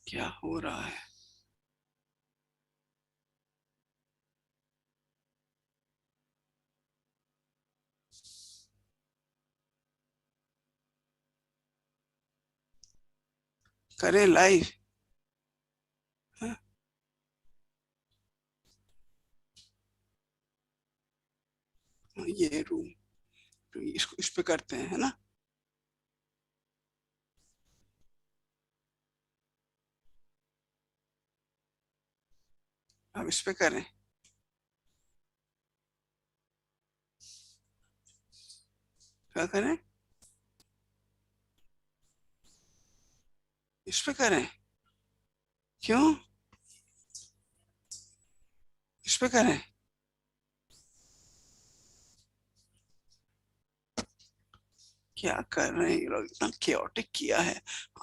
क्या हो रहा है? करें लाइव? ये रूम इसको इस पे करते हैं, है ना? अब इस पे करें। क्या करें? इस पे करें? क्यों इस पे करें? क्या कर रहे हैं ये लोग? इतना केओटिक किया है।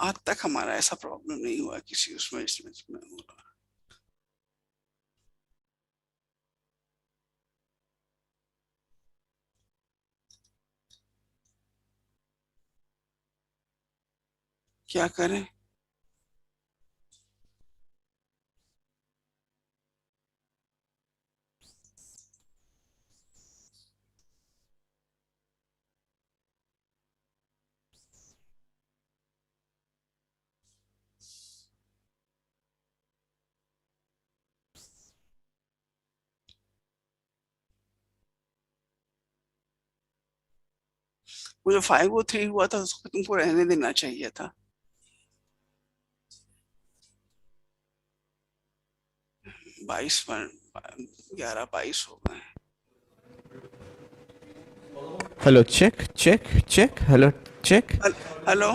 आज तक हमारा ऐसा प्रॉब्लम नहीं हुआ किसी उसमें इसमें हो रहा। क्या करें? वो जो 503 हुआ था उसको तुमको रहने देना चाहिए था। 11-22 हो गए। Hello, check. Hello, check. Hello.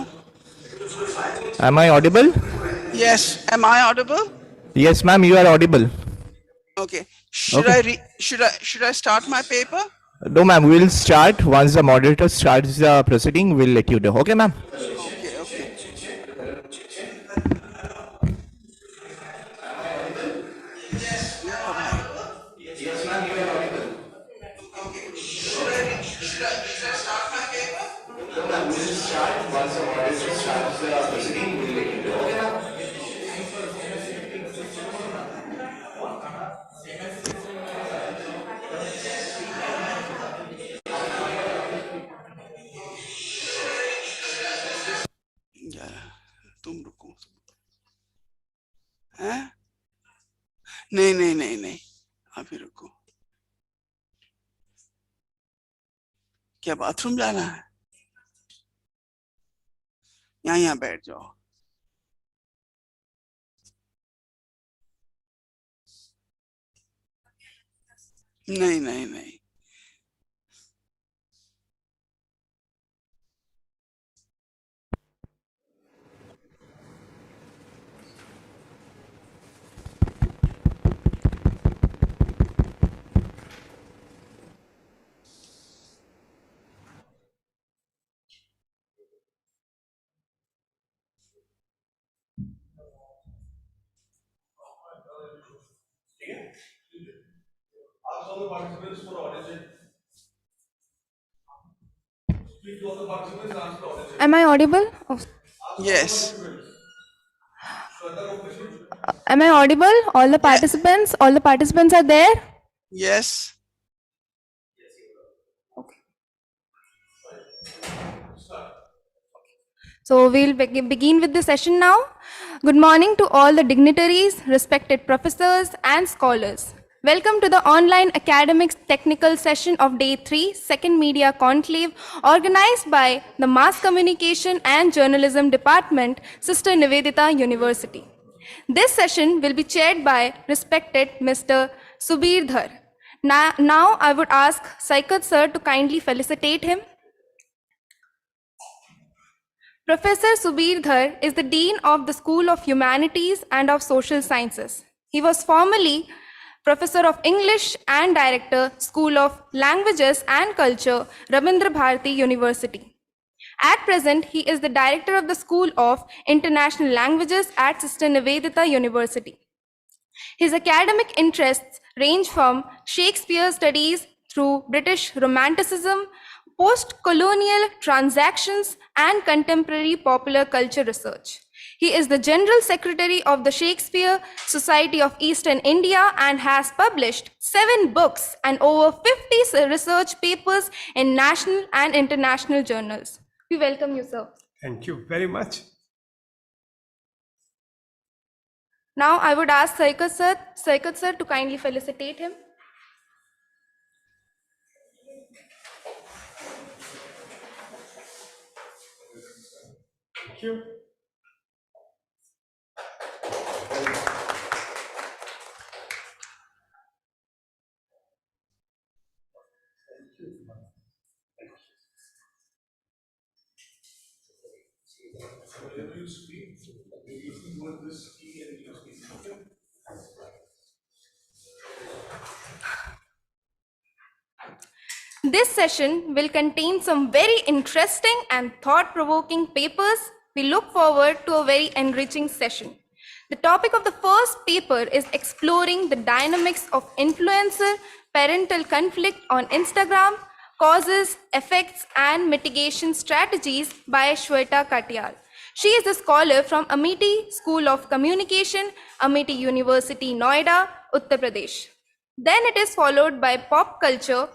Am I audible? Yes, am I audible? Yes, ma'am, you are audible. Okay. Should Okay. I start my paper? No, ma'am, we'll start. Once the moderator starts the proceeding, we'll let you know. Okay, ma'am? Okay. या भाई। Should I start my paper? No, ma'am, we'll start. Once the moderator starts the proceeding, we'll let you know. Okay, ma'am? यार तुम रुको। हैं? नहीं, अभी रुको। क्या बाथरूम जाना है? यहाँ बैठ जाओ। नहीं। Am I audible? Oh. Yes. Am I audible? All the participants are there? Yes. Okay. So we'll begin with the session now. Good morning to all the dignitaries, respected professors and scholars. Welcome to the online academics technical session of Day 3, Second Media Conclave, organized by the Mass Communication and Journalism Department, Sister Nivedita University. This session will be chaired by respected Mr. Subir Dhar. Now I would ask Saikat sir to kindly felicitate him. Professor Subir Dhar is the Dean of the School of Humanities and of Social Sciences. He was formerly Professor of English and Director, School of Languages and Culture, Rabindra Bharati University. At present, he is the Director of the School of International Languages at Sister Nivedita University. His academic interests range from Shakespeare studies through British Romanticism, post-colonial transactions, and contemporary popular culture research. He is the General Secretary of the Shakespeare Society of Eastern India and has published 7 books and over 50 research papers in national and international journals. We welcome you, sir. Thank you very much. Now I would ask Saikat sir to kindly felicitate him. Thank you. This session will contain some very interesting and thought-provoking papers. We look forward to a very enriching session. The topic of the first paper is exploring the dynamics of influencer parental conflict on Instagram, causes, effects, and mitigation strategies by Shweta Katiyal. She is a scholar from Amity School of Communication, Amity University, Noida, Uttar Pradesh. Then it is followed by pop culture,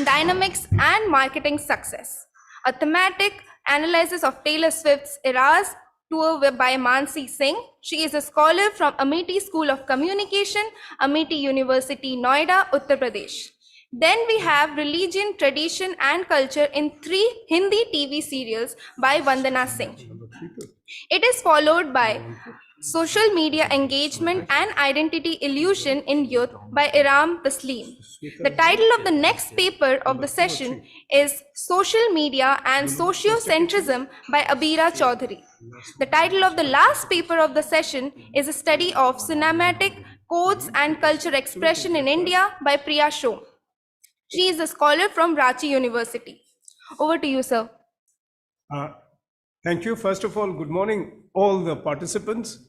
dynamics and marketing success. A thematic analysis of Taylor Swift's Eras Tour by Mansi Singh. She is a scholar from Amity School of Communication, Amity University, Noida, Uttar Pradesh. Then we have Religion, Tradition and Culture in 3 Hindi TV serials by Vandana Singh. It is followed by Social Media Engagement and Identity Illusion in Youth by Iram Taslim. The title of the next paper of the session is Social Media and Sociocentrism by Abira Chaudhary. The title of the last paper of the session is a study of cinematic codes and culture expression in India by Priya Shom. She is a scholar from Ranchi University. Over to you, sir. Thank you. First of all, good morning, all the participants.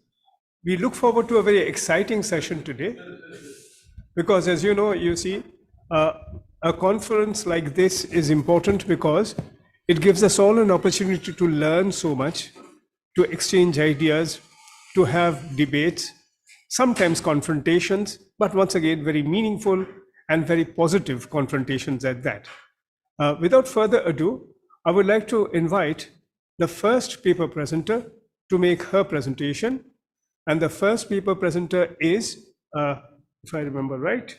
We look forward to a very exciting session today because, as you know, a conference like this is important because it gives us all an opportunity to learn so much, to exchange ideas, to have debates, sometimes confrontations, but once again, very meaningful and very positive confrontations at that. Without further ado, I would like to invite the first paper presenter to make her presentation. And the first paper presenter is, if I remember right,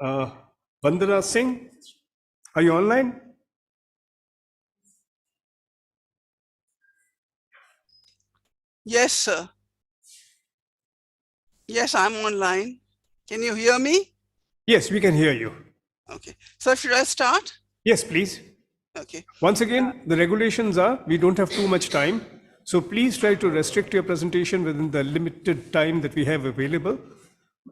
Vandana Singh. Are you online? Yes, sir. Yes, I'm online. Can you hear me? Yes, we can hear you. Okay. So should I start? Yes, please. Okay. Once again, the regulations are we don't have too much time. So please try to restrict your presentation within the limited time that we have available.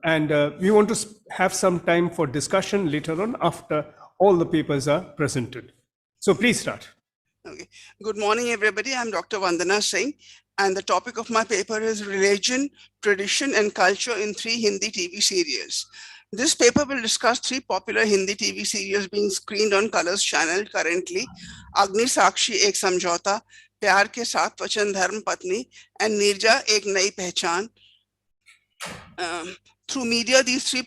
And we want to have some time for discussion later on after all the papers are presented. So please start. Okay. Good morning, everybody. I'm Dr. Vandana Singh, and the topic of my paper is Religion, Tradition and Culture in 3 Hindi TV serials. This paper will discuss 3 popular Hindi TV serials being screened on Colors channel currently: Agni Sakshi Ek Samjhauta, प्यार के साथ वचन धर्म पत्नी and Neerja एक नई पहचान. Through media, these 3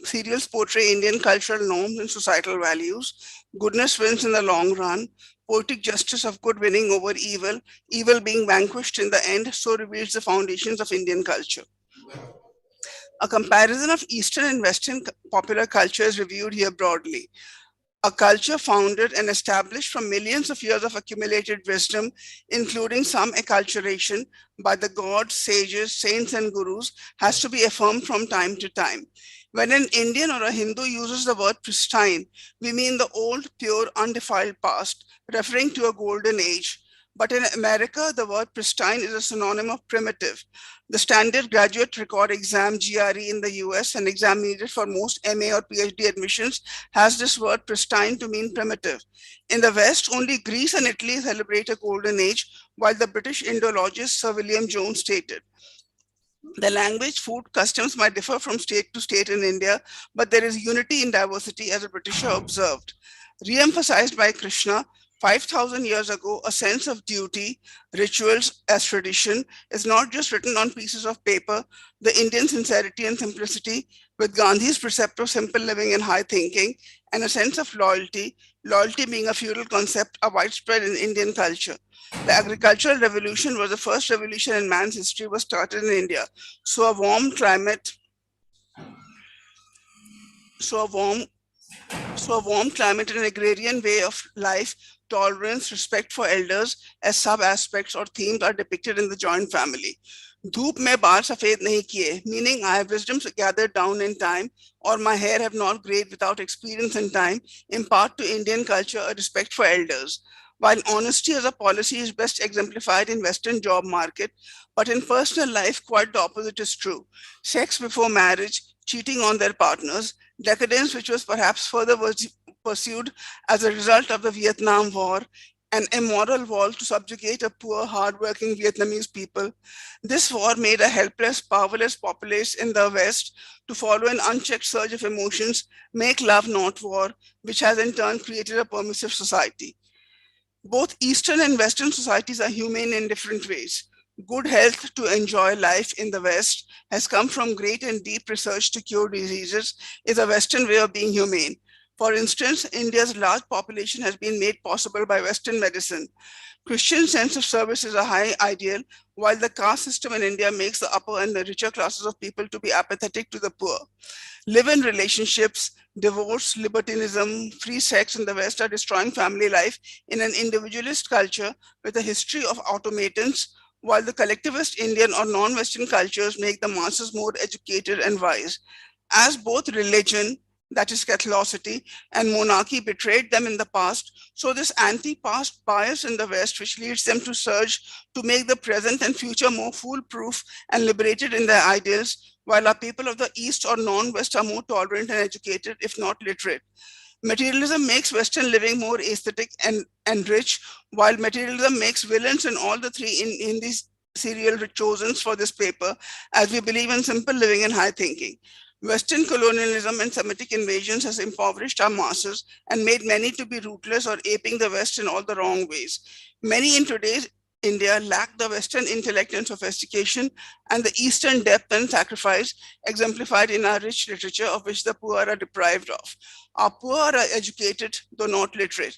serials portray Indian cultural norms and societal values. Goodness wins in the long run. Poetic justice of good winning over evil, evil being vanquished in the end, so reveals the foundations of Indian culture. A comparison of Eastern and Western popular culture is reviewed here broadly. A culture founded and established from millions of years of accumulated wisdom, including some acculturation by the gods, sages, saints, and gurus, has to be affirmed from time to time. When an Indian or a Hindu uses the word pristine, we mean the old, pure, undefiled past, referring to a golden age. But in America, the word pristine is a synonym of primitive. The standard graduate record exam, GRE, in the US, an exam needed for most MA or PhD admissions, has this word pristine to mean primitive. In the West, only Greece and Italy celebrate a golden age, while the British Indologist Sir William Jones stated. The language, food, customs might differ from state to state in India, but there is unity in diversity, as a Britisher observed. Re-emphasized by Krishna, 5,000 years ago, a sense of duty, rituals as tradition, is not just written on pieces of paper. The Indian sincerity and simplicity, with Gandhi's precept of simple living and high thinking, and a sense of loyalty, loyalty being a feudal concept, are widespread in Indian culture. The agricultural revolution was the first revolution in man's history, was started in India. So a warm climate, so a warm So, a warm climate and an agrarian way of life, tolerance, respect for elders as sub aspects or themes are depicted in the joint family. धूप में बाल सफेद नहीं किए, meaning I have wisdom gathered down in time, or my hair have not grayed without experience and time, impart to Indian culture a respect for elders. While honesty as a policy is best exemplified in Western job market, but in personal life, quite the opposite is true. Sex before marriage, cheating on their partners, decadence which was perhaps further pursued as a result of the Vietnam War, an immoral war to subjugate a poor, hardworking Vietnamese people. This war made a helpless, powerless populace in the West to follow an unchecked surge of emotions, make love not war, which has in turn created a permissive society. Both Eastern and Western societies are humane in different ways. Good health to enjoy life in the West has come from great and deep research to cure diseases, is a Western way of being humane. For instance, India's large population has been made possible by Western medicine. Christian sense of service is a high ideal, while the caste system in India makes the upper and the richer classes of people to be apathetic to the poor. Live-in relationships, divorce, libertinism, free sex in the West are destroying family life in an individualist culture with a history of automatons, while the collectivist Indian or non-Western cultures make the masses more educated and wise. As both religion, that is Catholicity, and monarchy betrayed them in the past, so this anti-past bias in the West, which leads them to surge to make the present and future more foolproof and liberated in their ideals, while our people of the East or non-West are more tolerant and educated, if not literate. Materialism makes Western living more aesthetic and rich, while materialism makes villains in all the three in these serial chosen for this paper, as we believe in simple living and high thinking. Western colonialism and Semitic invasions has impoverished our masses and made many to be rootless or aping the West in all the wrong ways. Many in today's India lack the Western intellect and sophistication and the Eastern depth and sacrifice exemplified in our rich literature of which the poor are deprived of. Our poor are educated, though not literate.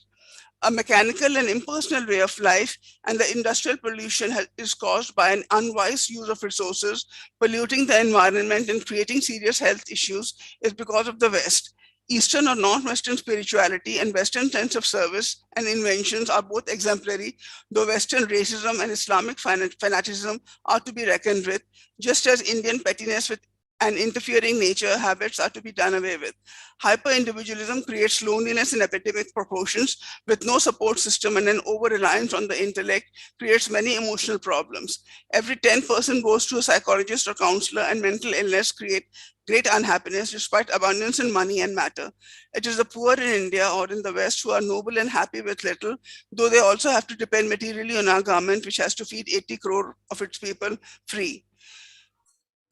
A mechanical and impersonal way of life, and the industrial pollution is caused by an unwise use of resources, polluting the environment and creating serious health issues, is because of the West. Eastern or non-Western spirituality and Western sense of service and inventions are both exemplary, though Western racism and Islamic fanaticism are to be reckoned with, just as Indian pettiness with and interfering nature habits are to be done away with. Hyper-individualism creates loneliness in epidemic proportions with no support system, and an over-reliance on the intellect creates many emotional problems. Every 10% goes to a psychologist or counselor, and mental illness create great unhappiness despite abundance in money and matter. It is the poor in India or in the West who are noble and happy with little, though they also have to depend materially on our government, which has to feed 80 crore of its people free.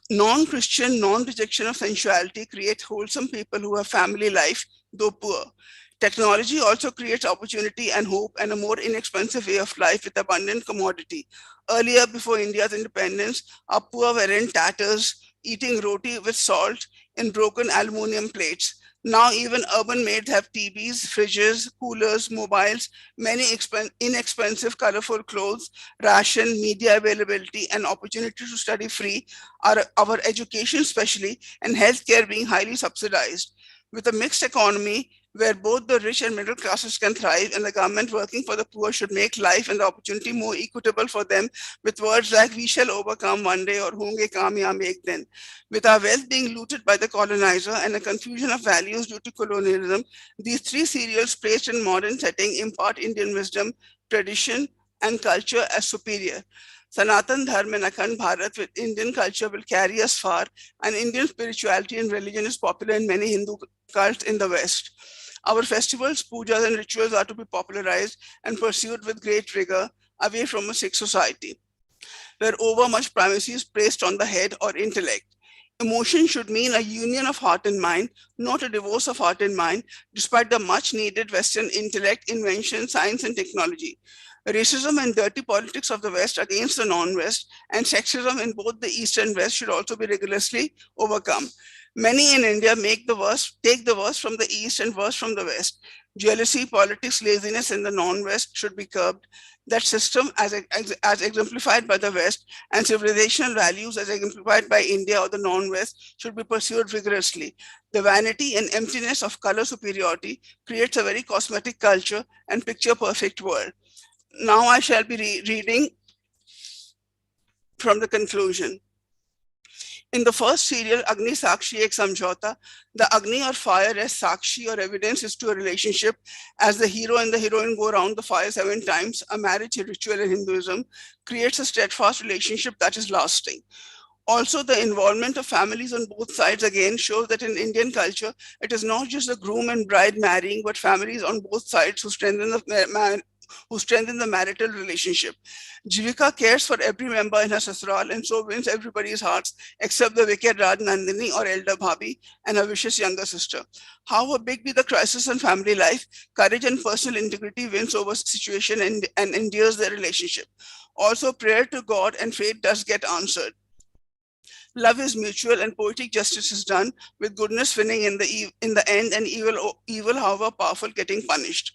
Non-Christian, non-rejection of sensuality create wholesome people who have family life, though poor. Technology also creates opportunity and hope and a more inexpensive way of life with abundant commodity. Earlier, before India's independence, our poor were in tatters, eating roti with salt in broken aluminum plates. Now even urban maids have TVs, fridges, coolers, mobiles, many inexpensive, colorful clothes, ration, media availability, and opportunity to study free, our education especially, and healthcare being highly subsidized. With a mixed economy, where both the rich and middle classes can thrive, and the government working for the poor should make life and the opportunity more equitable for them with words like "we shall overcome one day" or "honge kamyab ek din." With our wealth being looted by the colonizer and a confusion of values due to colonialism, these three serials placed in modern setting impart Indian wisdom, tradition, and culture as superior. Sanatan Dharma and Akhand Bharat with Indian culture will carry us far, and Indian spirituality and religion is popular in many Hindu cults in the West. Our festivals, pujas, and rituals are to be popularized and pursued with great rigor away from a Sikh society, where overmuch primacy is placed on the head or intellect. Emotion should mean a union of heart and mind, not a divorce of heart and mind, despite the much needed Western intellect, invention, science, and technology. Racism and dirty politics of the West against the non West and sexism in both the East and West should also be rigorously overcome. Many in India take the worst from the East and worst from the West. Jealousy, politics, laziness in the non West should be curbed. That system, as exemplified by the West, and civilizational values, as exemplified by India or the non West, should be pursued rigorously. The vanity and emptiness of color superiority creates a very cosmetic culture and picture perfect world. Now I shall be reading from the conclusion. In the first serial, Agni Sakshi Ek Samjhauta, the Agni or fire as Sakshi or evidence is to a relationship as the hero and the heroine go around the fire 7 times, a marriage ritual in Hinduism, creates a steadfast relationship that is lasting. Also, the involvement of families on both sides again shows that in Indian culture, it is not just the groom and bride marrying, but families on both sides who strengthen the marital relationship. Jivika cares for every member in her sasural and so wins everybody's hearts except the wicked Raj Nandini or elder Bhabhi and her vicious younger sister. However big be the crisis in family life, courage and personal integrity wins over situation and endears their relationship. Also, prayer to God and faith does get answered. Love is mutual and poetic justice is done, with goodness winning in the end and evil, however powerful, getting punished.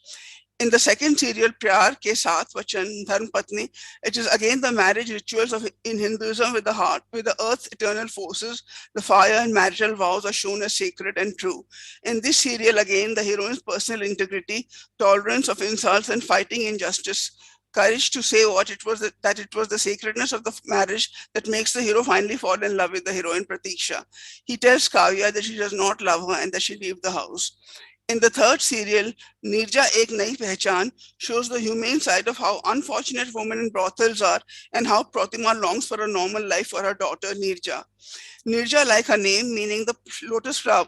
In the second serial, Pyar Ke Saath Vachan Dharm Patni, it is again the marriage rituals in Hinduism with the earth's eternal forces. The fire and marital vows are shown as sacred and true. In this serial, again, the heroine's personal integrity, tolerance of insults, and fighting injustice, courage to say that it was the sacredness of the marriage that makes the hero finally fall in love with the heroine Pratiksha. He tells Kavya that she does not love her and that she leave the house. In the third serial, Nirja Ek Nahi Pehchan shows the humane side of how unfortunate women in brothels are and how Pratima longs for a normal life for her daughter Nirja. Nirja, like her name, meaning the lotus flower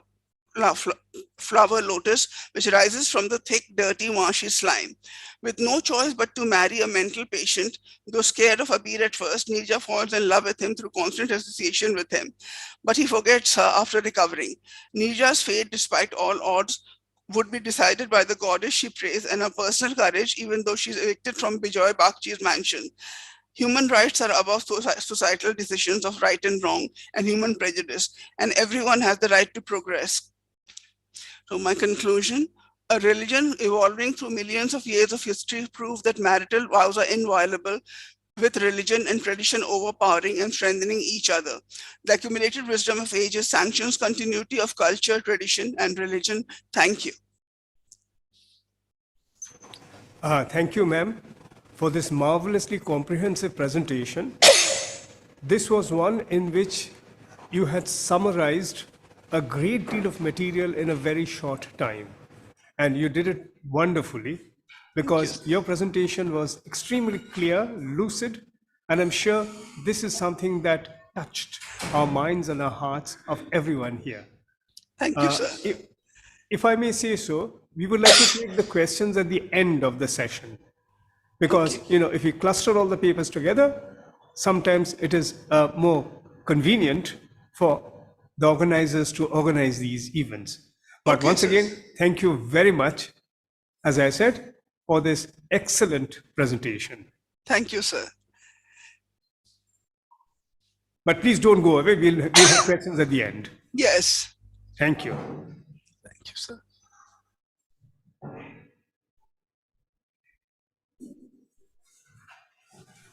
lotus, which rises from the thick, dirty, marshy slime. With no choice but to marry a mental patient, though scared of Abir at first, Nirja falls in love with him through constant association with him. But he forgets her after recovering. Nirja's fate, despite all odds, would be decided by the goddess she prays and her personal courage, even though she's evicted from Bijoy Bakchi's mansion. Human rights are above societal decisions of right and wrong and human prejudice, and everyone has the right to progress. So my conclusion, a religion evolving through millions of years of history proves that marital vows are inviolable, with religion and tradition overpowering and strengthening each other. The accumulated wisdom of ages sanctions continuity of culture, tradition, and religion. Thank you. Thank you, ma'am, for this marvelously comprehensive presentation. This was one in which you had summarized a great deal of material in a very short time. And you did it wonderfully because your presentation was extremely clear, lucid, and I'm sure this is something that touched our minds and our hearts of everyone here. Thank you, sir. If I may say so, we would like to take the questions at the end of the session. Because, if we cluster all the papers together, sometimes it is more convenient for the organizers to organize these events. But once again, thank you very much, as I said, for this excellent presentation. Thank you, sir. But please don't go away. We'll have questions at the end. Yes. Thank you. Thank you, sir.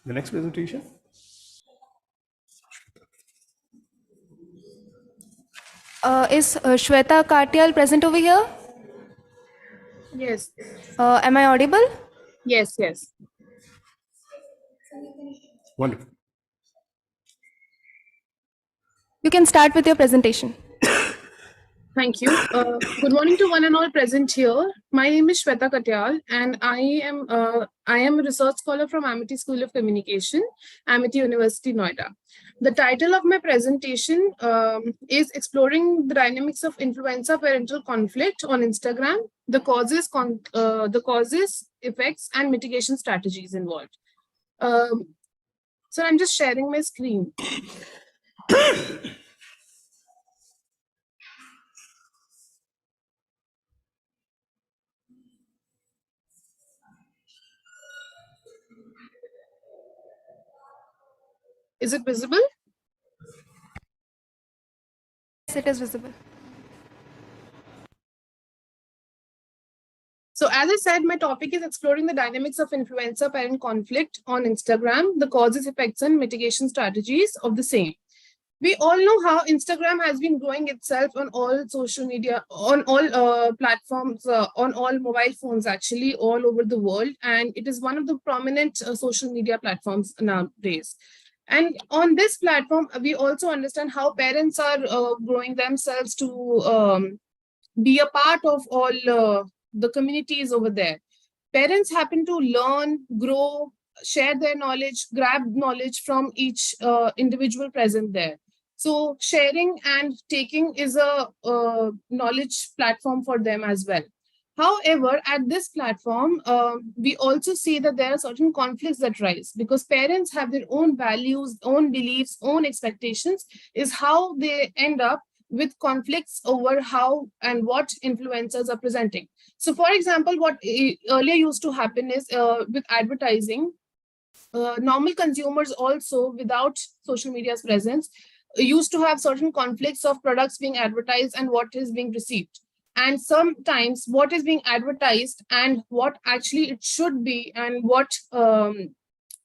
The next presentation? Is Shweta Katyal present over here? Yes. Am I audible? Yes, yes. Wonderful. You can start with your presentation. Thank you. Good morning to one and all present here. My name is Shweta Katyal, and I am a research scholar from Amity School of Communication, Amity University, Noida. The title of my presentation is Exploring the Dynamics of Influencer-Parental Conflict on Instagram, the causes, effects, and mitigation strategies involved. So I'm just sharing my screen. Is it visible? Yes, it is visible. So as I said, my topic is exploring the dynamics of influencer-parent conflict on Instagram, the causes, effects, and mitigation strategies of the same. We all know how Instagram has been growing itself on all social media, on all platforms, on all mobile phones, actually, all over the world. And it is one of the prominent social media platforms nowadays. And on this platform, we also understand how parents are growing themselves to be a part of all the communities over there. Parents happen to learn, grow, share their knowledge, grab knowledge from each individual present there. So sharing and taking is a knowledge platform for them as well. However, at this platform, we also see that there are certain conflicts that rise because parents have their own values, own beliefs, own expectations, is how they end up with conflicts over how and what influencers are presenting. So for example, what earlier used to happen is with advertising, normal consumers also without social media's presence used to have certain conflicts of products being advertised and what is being received. And sometimes what is being advertised and what actually it should be and what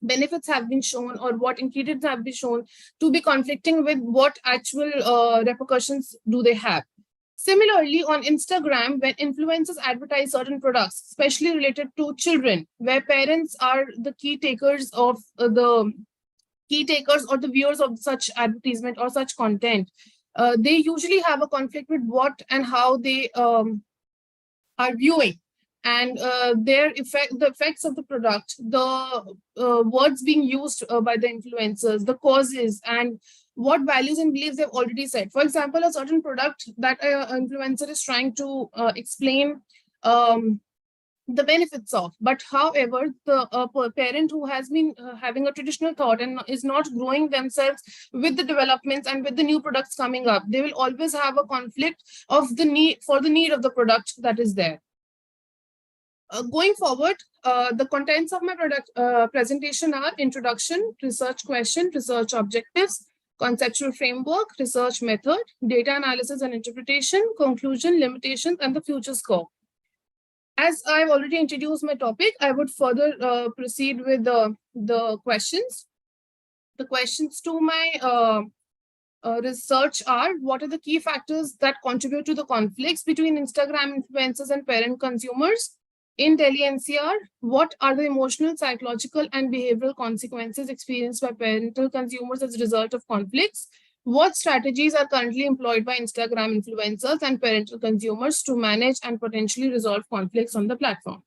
benefits have been shown or what ingredients have been shown to be conflicting with what actual repercussions do they have. Similarly, on Instagram, when influencers advertise certain products, especially related to children, where parents are the key takers of the key takers or the viewers of such advertisement or such content, they usually have a conflict with what and how they are viewing, and the effects of the product, the words being used by the influencers, the causes, and what values and beliefs they've already set. For example, a certain product that an influencer is trying to explain the benefits of, but however, the parent who has been having a traditional thought and is not growing themselves with the developments and with the new products coming up, they will always have a conflict of the need of the product that is there. Going forward, the contents of my presentation are introduction, research question, research objectives, conceptual framework, research method, data analysis and interpretation, conclusion, limitations, and the future scope. As I've already introduced my topic, I would further proceed with the questions. The questions to my research are: what are the key factors that contribute to the conflicts between Instagram influencers and parent consumers in Delhi NCR? What are the emotional, psychological, and behavioral consequences experienced by parental consumers as a result of conflicts? What strategies are currently employed by Instagram influencers and parental consumers to manage and potentially resolve conflicts on the platform?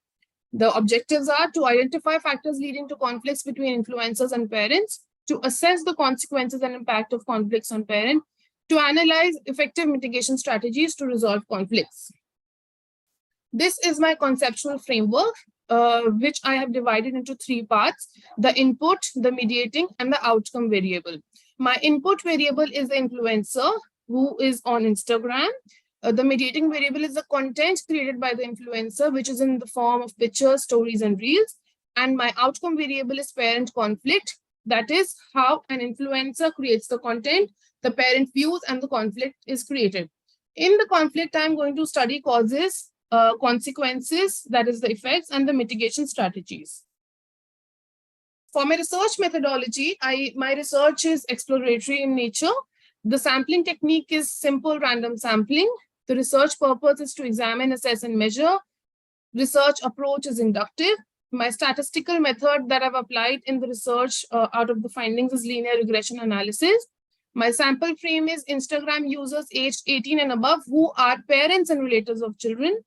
The objectives are to identify factors leading to conflicts between influencers and parents, to assess the consequences and impact of conflicts on parents, to analyze effective mitigation strategies to resolve conflicts. This is my conceptual framework, which I have divided into 3 parts: the input, the mediating, and the outcome variable. My input variable is the influencer who is on Instagram. The mediating variable is the content created by the influencer, which is in the form of pictures, stories, and reels. And my outcome variable is parent conflict. That is how an influencer creates the content, the parent views, and the conflict is created. In the conflict, I'm going to study causes, consequences, that is the effects, and the mitigation strategies. For my research methodology, my research is exploratory in nature. The sampling technique is simple random sampling. The research purpose is to examine, assess, and measure. Research approach is inductive. My statistical method that I've applied in the research out of the findings is linear regression analysis. My sample frame is Instagram users aged 18 and above who are parents and relatives of children.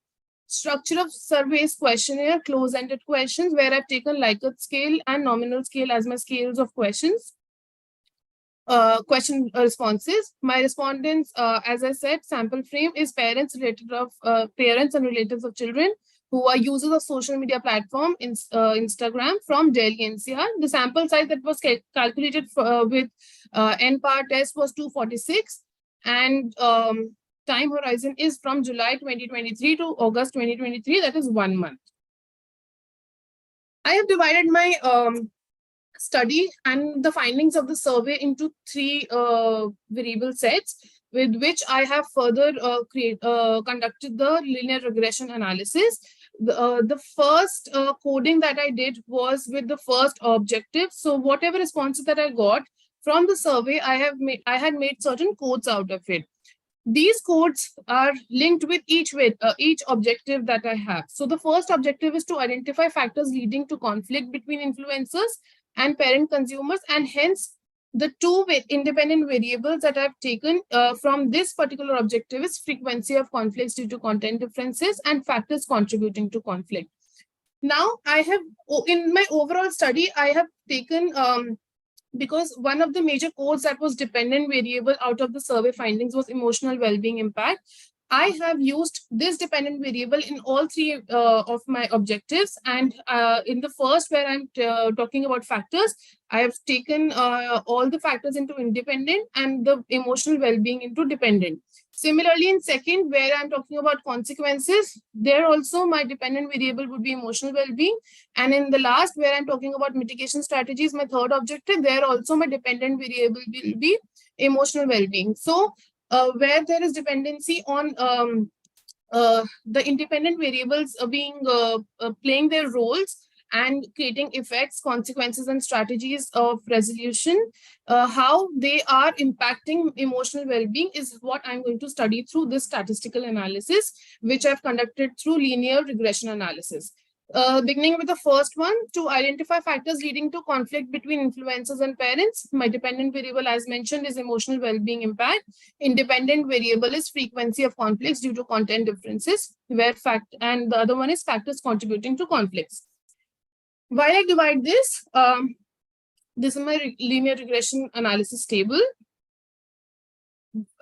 Structure of surveys questionnaire, close-ended questions, where I've taken Likert scale and nominal scale as my scales of questions. Question responses. My respondents, as I said, sample frame is parents and relatives of children who are users of social media platform in Instagram from Delhi NCR. The sample size that was calculated with N-power test was 246, and time horizon is from July 2023 to August 2023, that is 1 month. I have divided my study and the findings of the survey into three variable sets, with which I have further conducted the linear regression analysis. The first coding that I did was with the first objective. So whatever responses that I got from the survey, I had made certain codes out of it. These codes are linked with each objective that I have. So the first objective is to identify factors leading to conflict between influencers and parent consumers, and hence the two independent variables that I've taken from this particular objective is frequency of conflicts due to content differences and factors contributing to conflict. Now I have, in my overall study, I have taken because one of the major codes that was dependent variable out of the survey findings was emotional well-being impact. I have used this dependent variable in all three of my objectives. And in the first, where I'm talking about factors, I have taken all the factors into independent and the emotional well-being into dependent. Similarly, in second, where I'm talking about consequences, there also my dependent variable would be emotional well-being. And in the last, where I'm talking about mitigation strategies, my third objective, there also my dependent variable will be emotional well-being. So where there is dependency on the independent variables playing their roles and creating effects, consequences, and strategies of resolution, how they are impacting emotional well-being is what I'm going to study through this statistical analysis, which I've conducted through linear regression analysis. Beginning with the first one, to identify factors leading to conflict between influencers and parents. My dependent variable, as mentioned, is emotional well-being impact. Independent variable is frequency of conflicts due to content differences, and the other one is factors contributing to conflicts. While I divide this, this is my linear regression analysis table.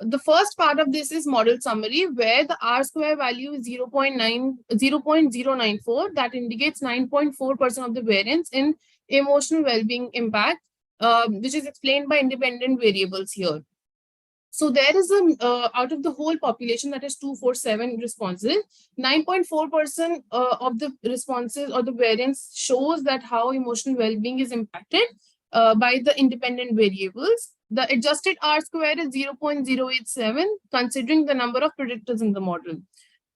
The first part of this is model summary, where the R-square value is 0.094. That indicates 9.4% of the variance in emotional well-being impact, which is explained by independent variables here. So there is out of the whole population, that is 247 responses, 9.4% of the responses or the variance shows that how emotional well-being is impacted by the independent variables. The adjusted R-square is 0.087, considering the number of predictors in the model.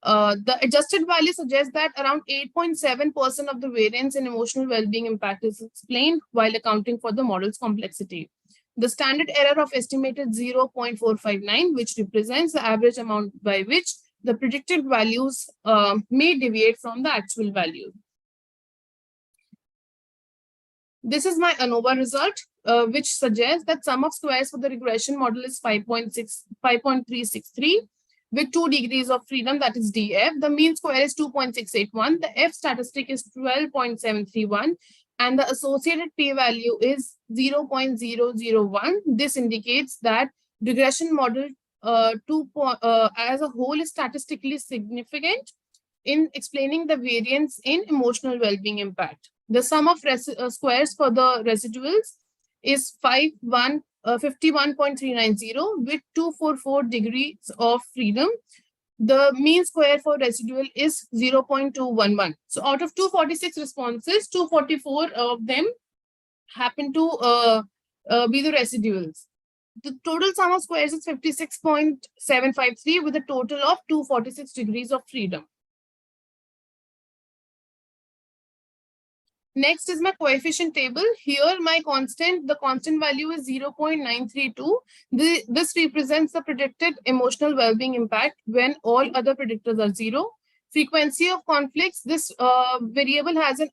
The adjusted value suggests that around 8.7% of the variance in emotional well-being impact is explained while accounting for the model's complexity. The standard error of estimated 0.459, which represents the average amount by which the predicted values may deviate from the actual value. This is my ANOVA result, which suggests that sum of squares for the regression model is 5.363 with 2 degrees of freedom, that is DF. The mean square is 2.681. The F statistic is 12.731. And the associated p-value is 0.001. This indicates that regression model as a whole is statistically significant in explaining the variance in emotional well-being impact. The sum of squares for the residuals is 51.390 with 244 degrees of freedom. The mean square for residual is 0.211. So out of 246 responses, 244 of them happen to be the residuals. The total sum of squares is 56.753 with a total of 246 degrees of freedom. Next is my coefficient table. Here, the constant value is 0.932. This represents the predicted emotional well-being impact when all other predictors are 0. Frequency of conflicts, this variable has an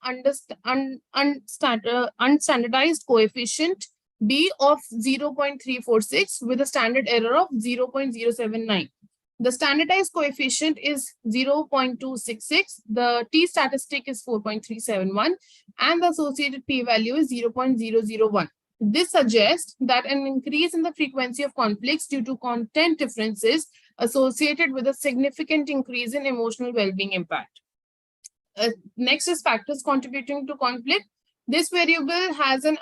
unstandardized coefficient B of 0.346 with a standard error of 0.079. The standardized coefficient is 0.266. The T statistic is 4.371, and the associated p-value is 0.001. This suggests that an increase in the frequency of conflicts due to content differences associated with a significant increase in emotional well-being impact. Next is factors contributing to conflict. This variable has an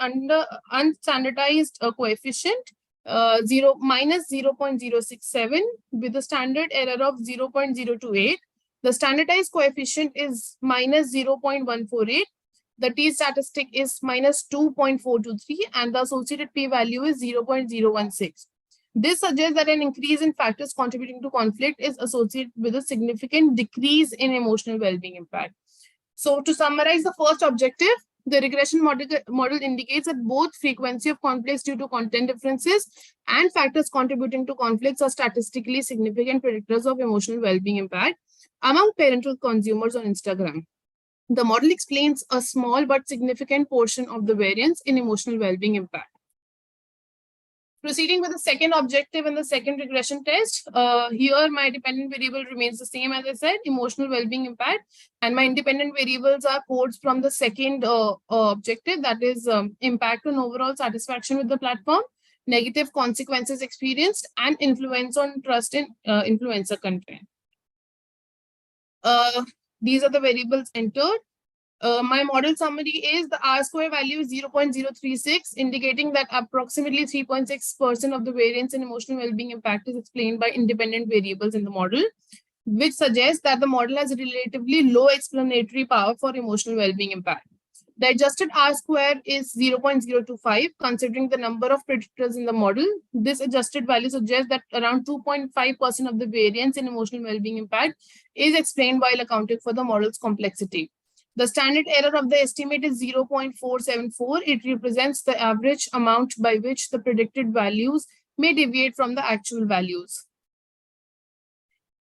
unstandardized coefficient minus 0.067 with a standard error of 0.028. The standardized coefficient is minus 0.148. The t statistic is minus 2.423 and the associated p-value is 0.016. This suggests that an increase in factors contributing to conflict is associated with a significant decrease in emotional well-being impact. So to summarize the first objective, the regression model indicates that both frequency of conflicts due to content differences and factors contributing to conflicts are statistically significant predictors of emotional well-being impact among parental consumers on Instagram. The model explains a small but significant portion of the variance in emotional well-being impact. Proceeding with the second objective in the second regression test, here my dependent variable remains the same as I said, emotional well-being impact, and my independent variables are codes from the second objective, that is impact on overall satisfaction with the platform, negative consequences experienced, and influence on trust in influencer content. These are the variables entered. My model summary is the R-square value is 0.036, indicating that approximately 3.6% of the variance in emotional well-being impact is explained by independent variables in the model, which suggests that the model has relatively low explanatory power for emotional well-being impact. The adjusted R-square is 0.025, considering the number of predictors in the model. This adjusted value suggests that around 2.5% of the variance in emotional well-being impact is explained while accounting for the model's complexity. The standard error of the estimate is 0.474. It represents the average amount by which the predicted values may deviate from the actual values.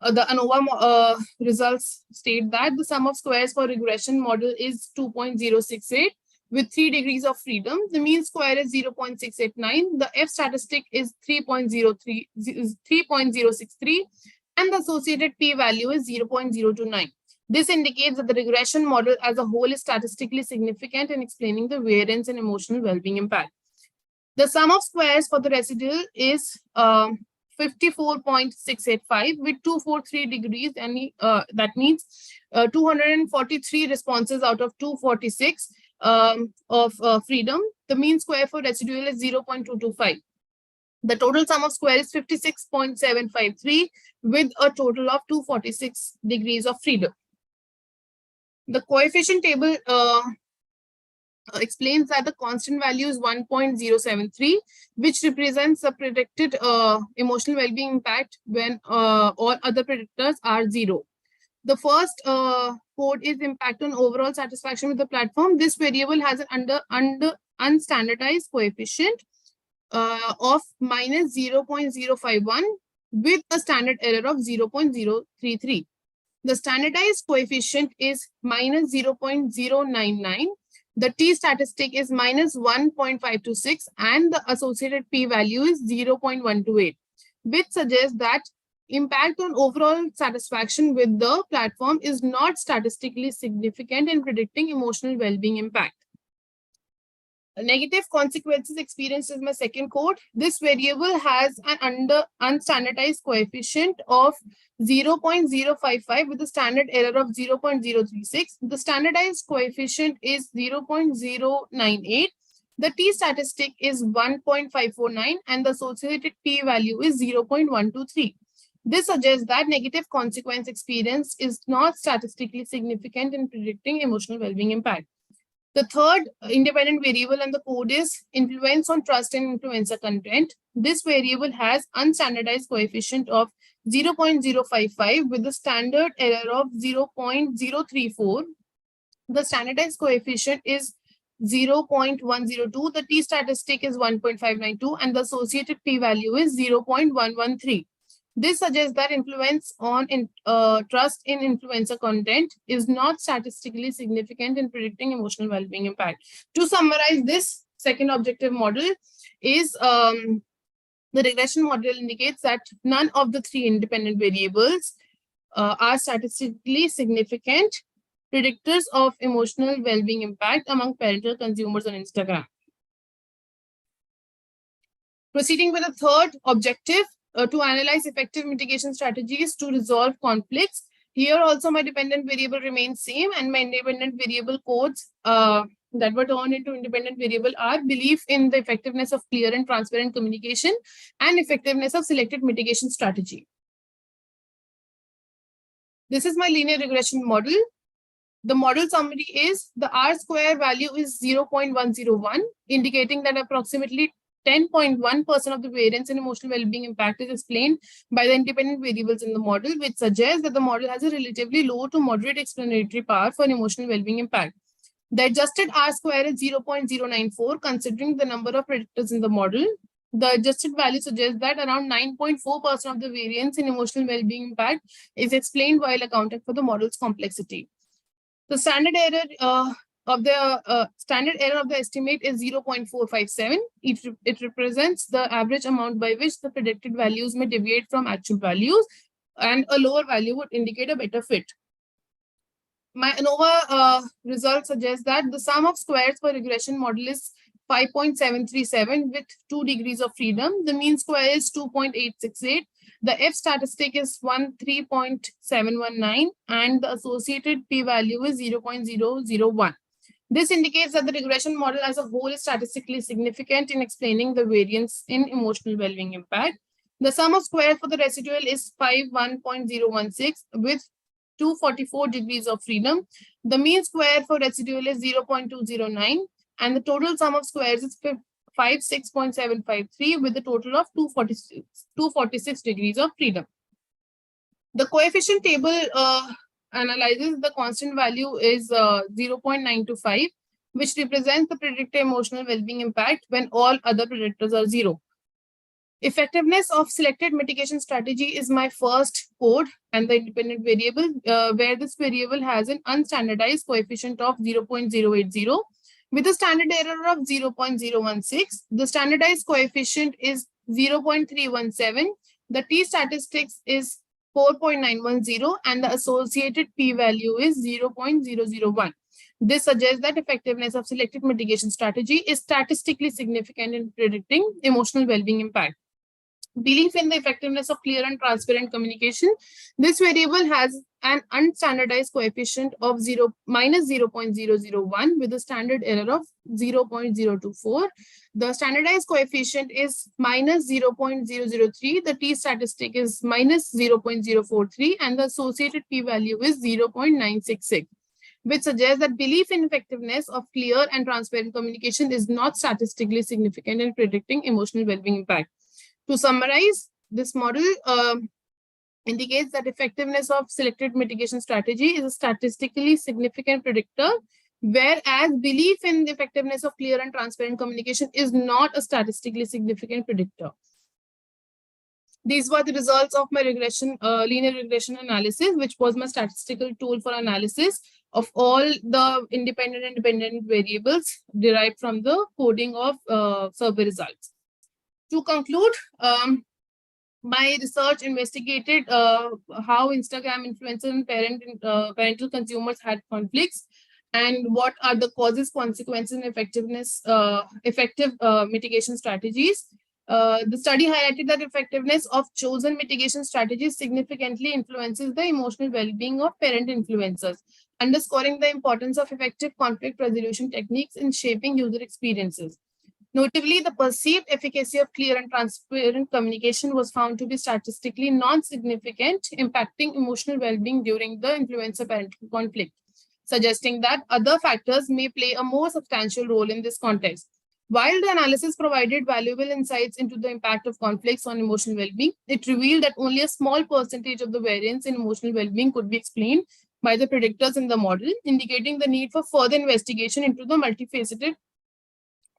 The ANOVA results state that the sum of squares for regression model is 2.068 with 3 degrees of freedom. The mean square is 0.689. The F statistic is 3.063, and the associated p-value is 0.029. This indicates that the regression model as a whole is statistically significant in explaining the variance in emotional well-being impact. The sum of squares for the residual is 54.685 with 243 degrees, and that means 243 responses out of 246 of freedom. The mean square for residual is 0.225. The total sum of square is 56.753 with a total of 246 degrees of freedom. The coefficient table explains that the constant value is 1.073, which represents the predicted emotional well-being impact when all other predictors are 0. The first code is impact on overall satisfaction with the platform. This variable has an unstandardized coefficient of minus 0.051 with a standard error of 0.033. The standardized coefficient is minus 0.099. The t statistic is minus 1.526 and the associated p-value is 0.128, which suggests that impact on overall satisfaction with the platform is not statistically significant in predicting emotional well-being impact. Negative consequences experienced is my second code. This variable has an unstandardized coefficient of 0.055 with a standard error of 0.036. The standardized coefficient is 0.098. The t statistic is 1.549 and the associated p-value is 0.123. This suggests that negative consequence experience is not statistically significant in predicting emotional well-being impact. The third independent variable and the code is influence on trust and influencer content. This variable has unstandardized coefficient of 0.055 with the standard error of 0.034. The standardized coefficient is 0.102. The t statistic is 1.592 and the associated p-value is 0.113. This suggests that influence on trust in influencer content is not statistically significant in predicting emotional well-being impact. To summarize, this second objective model is the regression model indicates that none of the 3 independent variables are statistically significant predictors of emotional well-being impact among parental consumers on Instagram. Proceeding with the third objective, to analyze effective mitigation strategies to resolve conflicts. Here also my dependent variable remains same and my independent variable codes that were turned into independent variable are belief in the effectiveness of clear and transparent communication and effectiveness of selected mitigation strategy. This is my linear regression model. The model summary is the R square value is 0.101, indicating that approximately 10.1% of the variance in emotional well-being impact is explained by the independent variables in the model, which suggests that the model has a relatively low to moderate explanatory power for emotional well-being impact. The adjusted R square is 0.094, considering the number of predictors in the model. The adjusted value suggests that around 9.4% of the variance in emotional well-being impact is explained while accounting for the model's complexity. The standard error of the estimate is 0.457. It represents the average amount by which the predicted values may deviate from actual values, and a lower value would indicate a better fit. My ANOVA result suggests that the sum of squares for regression model is 5.737 with 2 degrees of freedom. The mean square is 2.868. The F statistic is 13.719 and the associated p-value is 0.001. This indicates that the regression model as a whole is statistically significant in explaining the variance in emotional well-being impact. The sum of squares for the residual is 51.016 with 244 degrees of freedom. The mean square for residual is 0.209 and the total sum of squares is 56.753 with a total of 246 degrees of freedom. The coefficient table analyzes the constant value is 0.925, which represents the predicted emotional well-being impact when all other predictors are 0. Effectiveness of selected mitigation strategy is my first code and the independent variable, where this variable has an unstandardized coefficient of 0.080 with a standard error of 0.016. The standardized coefficient is 0.317. The t statistics is 4.910 and the associated p-value is 0.001. This suggests that effectiveness of selected mitigation strategy is statistically significant in predicting emotional well-being impact. Belief in the effectiveness of clear and transparent communication. This variable has an unstandardized coefficient of minus 0.001 with a standard error of 0.024. The standardized coefficient is minus 0.003. The t statistic is minus 0.043 and the associated p-value is 0.966. which suggests that belief in effectiveness of clear and transparent communication is not statistically significant in predicting emotional well-being impact. To summarize, this model indicates that effectiveness of selected mitigation strategy is a statistically significant predictor, whereas belief in the effectiveness of clear and transparent communication is not a statistically significant predictor. These were the results of my linear regression analysis, which was my statistical tool for analysis of all the independent and dependent variables derived from the coding of survey results. To conclude, my research investigated how Instagram influencers and parental consumers had conflicts and what are the causes, consequences, and effective mitigation strategies. The study highlighted that effectiveness of chosen mitigation strategies significantly influences the emotional well-being of parent influencers, underscoring the importance of effective conflict resolution techniques in shaping user experiences. Notably, the perceived efficacy of clear and transparent communication was found to be statistically non-significant, impacting emotional well-being during the influencer-parental conflict, suggesting that other factors may play a more substantial role in this context. While the analysis provided valuable insights into the impact of conflicts on emotional well-being, it revealed that only a small percentage of the variance in emotional well-being could be explained by the predictors in the model, indicating the need for further investigation into the multifaceted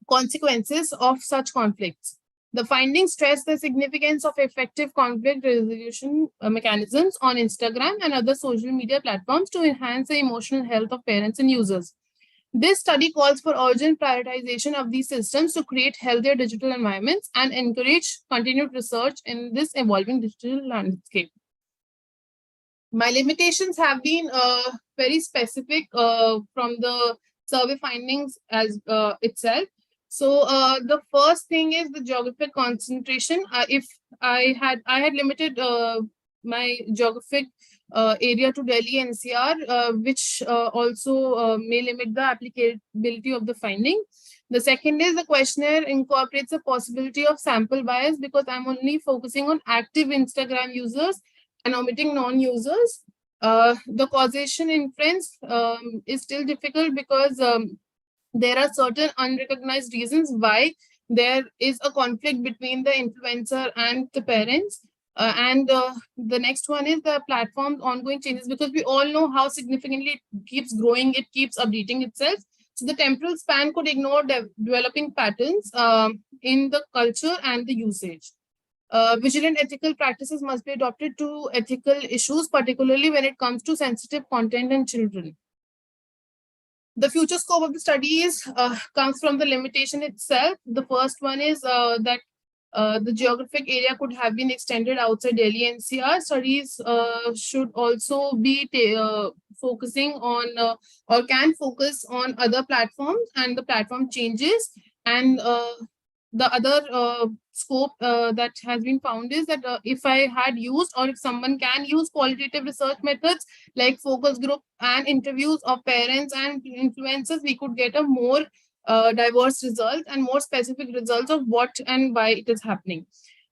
consequences of such conflicts. The findings stress the significance of effective conflict resolution mechanisms on Instagram and other social media platforms to enhance the emotional health of parents and users. This study calls for urgent prioritization of these systems to create healthier digital environments and encourage continued research in this evolving digital landscape. My limitations have been very specific from the survey findings as itself. So the first thing is the geographic concentration. If I had limited my geographic area to Delhi NCR, which also may limit the applicability of the finding. The second is the questionnaire incorporates a possibility of sample bias because I'm only focusing on active Instagram users and omitting non-users. The causation inference is still difficult because there are certain unrecognized reasons why there is a conflict between the influencer and the parents. And the next one is the platform's ongoing changes, because we all know how significantly it keeps growing, it keeps updating itself. So the temporal span could ignore developing patterns in the culture and the usage. Vigilant ethical practices must be adopted to ethical issues, particularly when it comes to sensitive content and children. The future scope of the studies comes from the limitation itself. The first one is that the geographic area could have been extended outside Delhi NCR. Studies should also be focusing on or can focus on other platforms and the platform changes. And the other scope that has been found is that if I had used, or if someone can use qualitative research methods like focus group and interviews of parents and influencers, we could get a more diverse result and more specific results of what and why it is happening.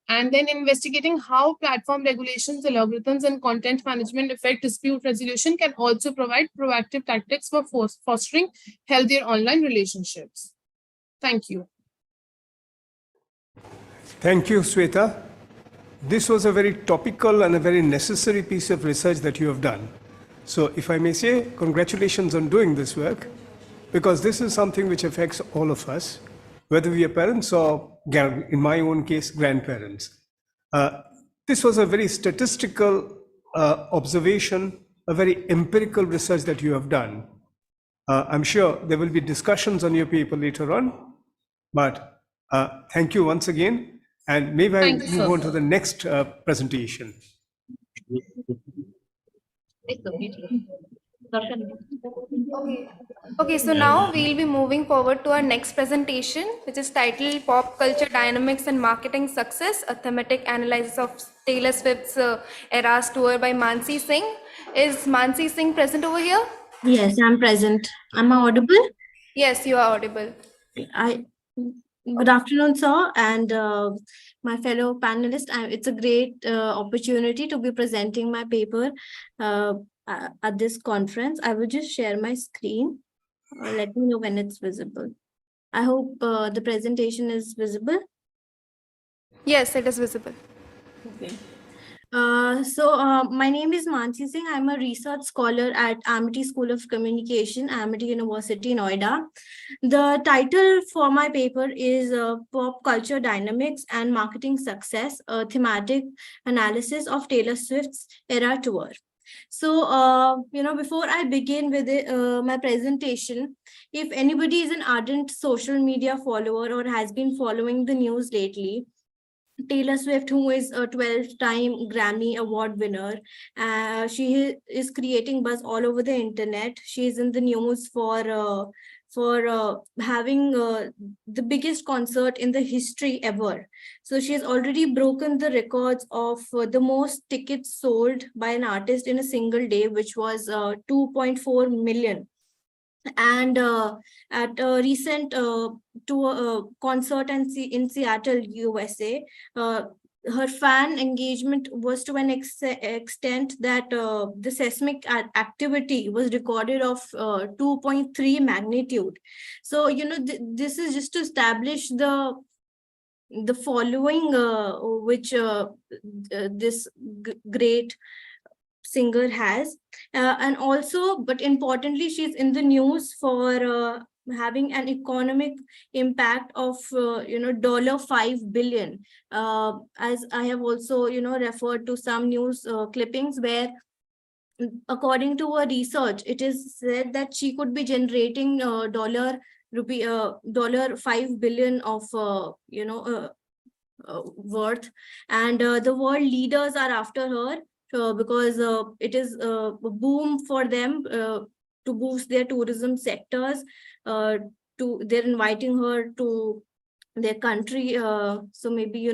And then investigating how platform regulations, algorithms, and content management affect dispute resolution can also provide proactive tactics for fostering healthier online relationships. Thank you. Thank you, Sweta. This was a very topical and a very necessary piece of research that you have done. So if I may say, congratulations on doing this work, because this is something which affects all of us, whether we are parents or, in my own case, grandparents. This was a very statistical observation, a very empirical research that you have done. I'm sure there will be discussions on your paper later on, but thank you once again. And maybe I move on to the next presentation. Okay, so now we'll be moving forward to our next presentation, which is titled Pop Culture Dynamics and Marketing Success, a thematic analysis of Taylor Swift's Eras Tour by Mansi Singh. Is Mansi Singh present over here? Yes, I'm present. Am I audible? Yes, you are audible. Good afternoon, sir, and my fellow panelists. It's a great opportunity to be presenting my paper at this conference. I will just share my screen. Let me know when it's visible. I hope the presentation is visible. Yes, it is visible. Okay. My name is Mansi Singh. I'm a research scholar at Amity School of Communication, Amity University, Noida. The title for my paper is Pop Culture Dynamics and Marketing Success, a thematic analysis of Taylor Swift's Era Tour. So, before I begin with my presentation, if anybody is an ardent social media follower or has been following the news lately, Taylor Swift, who is a 12-time Grammy Award winner, she is creating buzz all over the internet. She is in the news for having the biggest concert in the history ever. So she has already broken the records of the most tickets sold by an artist in a single day, which was 2.4 million. And at a recent concert in Seattle, USA, her fan engagement was to an extent that the seismic activity was recorded of 2.3 magnitude. So, this is just to establish the following which this great singer has, and also, but importantly, she's in the news for having an economic impact of $5 billion. As I have also referred to some news clippings where, according to a research, it is said that she could be generating $5 billion of worth, and the world leaders are after her because it is a boom for them to boost their tourism sectors. They're inviting her to their country, so maybe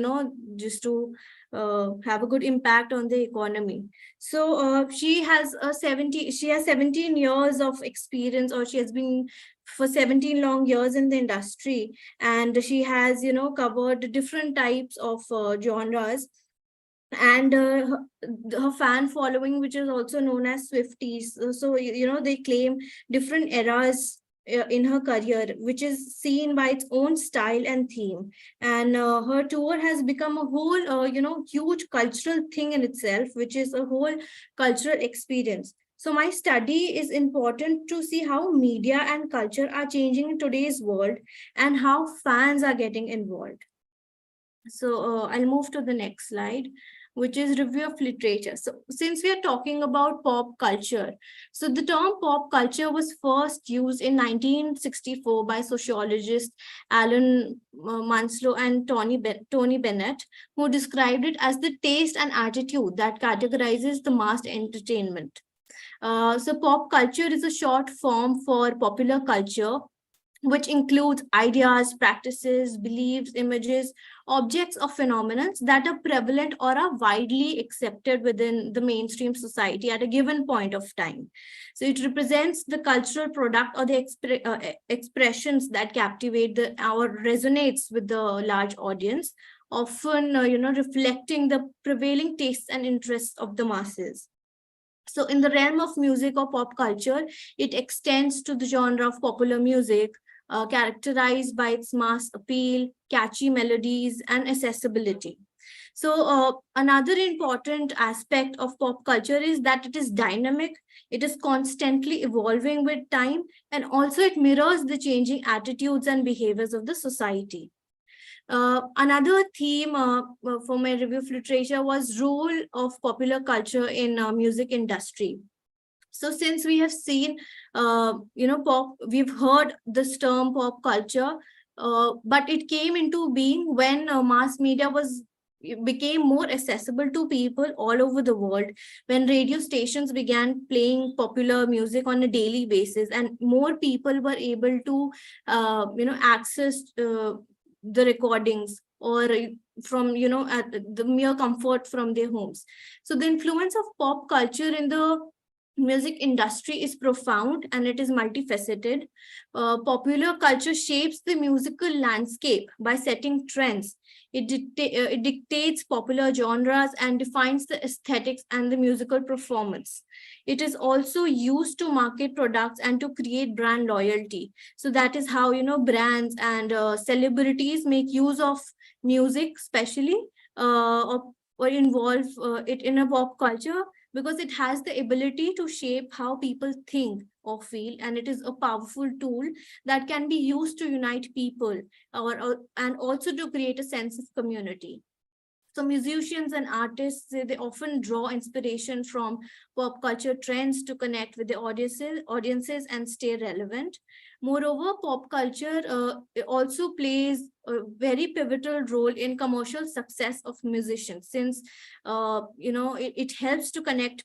just to have a good impact on the economy. So she has 17 years of experience, or she has been for 17 long years in the industry, and she has covered different types of genres. and her fan following, which is also known as Swifties. So they claim different eras in her career, which is seen by its own style and theme. And her tour has become a whole huge cultural thing in itself, which is a whole cultural experience. So my study is important to see how media and culture are changing in today's world and how fans are getting involved. So I'll move to the next slide, which is review of literature. So since we are talking about pop culture, so the term pop culture was first used in 1964 by sociologists Alan Manslow and Tony Bennett, who described it as the taste and attitude that categorizes the mass entertainment. So pop culture is a short form for popular culture, which includes ideas, practices, beliefs, images, objects, or phenomena that are prevalent or are widely accepted within the mainstream society at a given point of time. So it represents the cultural product or the expressions that captivate or resonates with the large audience, often reflecting the prevailing tastes and interests of the masses. So in the realm of music or pop culture, it extends to the genre of popular music, characterized by its mass appeal, catchy melodies, and accessibility. So another important aspect of pop culture is that it is dynamic, it is constantly evolving with time, and also it mirrors the changing attitudes and behaviors of the society. Another theme for my review of literature was role of popular culture in music industry. So since we have seen, pop, we've heard this term pop culture, but it came into being when mass media became more accessible to people all over the world, when radio stations began playing popular music on a daily basis and more people were able to access the recordings or from at the mere comfort from their homes. So the influence of pop culture in the music industry is profound and it is multifaceted. Popular culture shapes the musical landscape by setting trends. It dictates popular genres and defines the aesthetics and the musical performance. It is also used to market products and to create brand loyalty. So that is how brands and celebrities make use of music, especially or involve it in a pop culture, because it has the ability to shape how people think or feel, and it is a powerful tool that can be used to unite people and also to create a sense of community. So musicians and artists, they often draw inspiration from pop culture trends to connect with the audiences and stay relevant. Moreover, pop culture also plays a very pivotal role in commercial success of musicians, since it helps to connect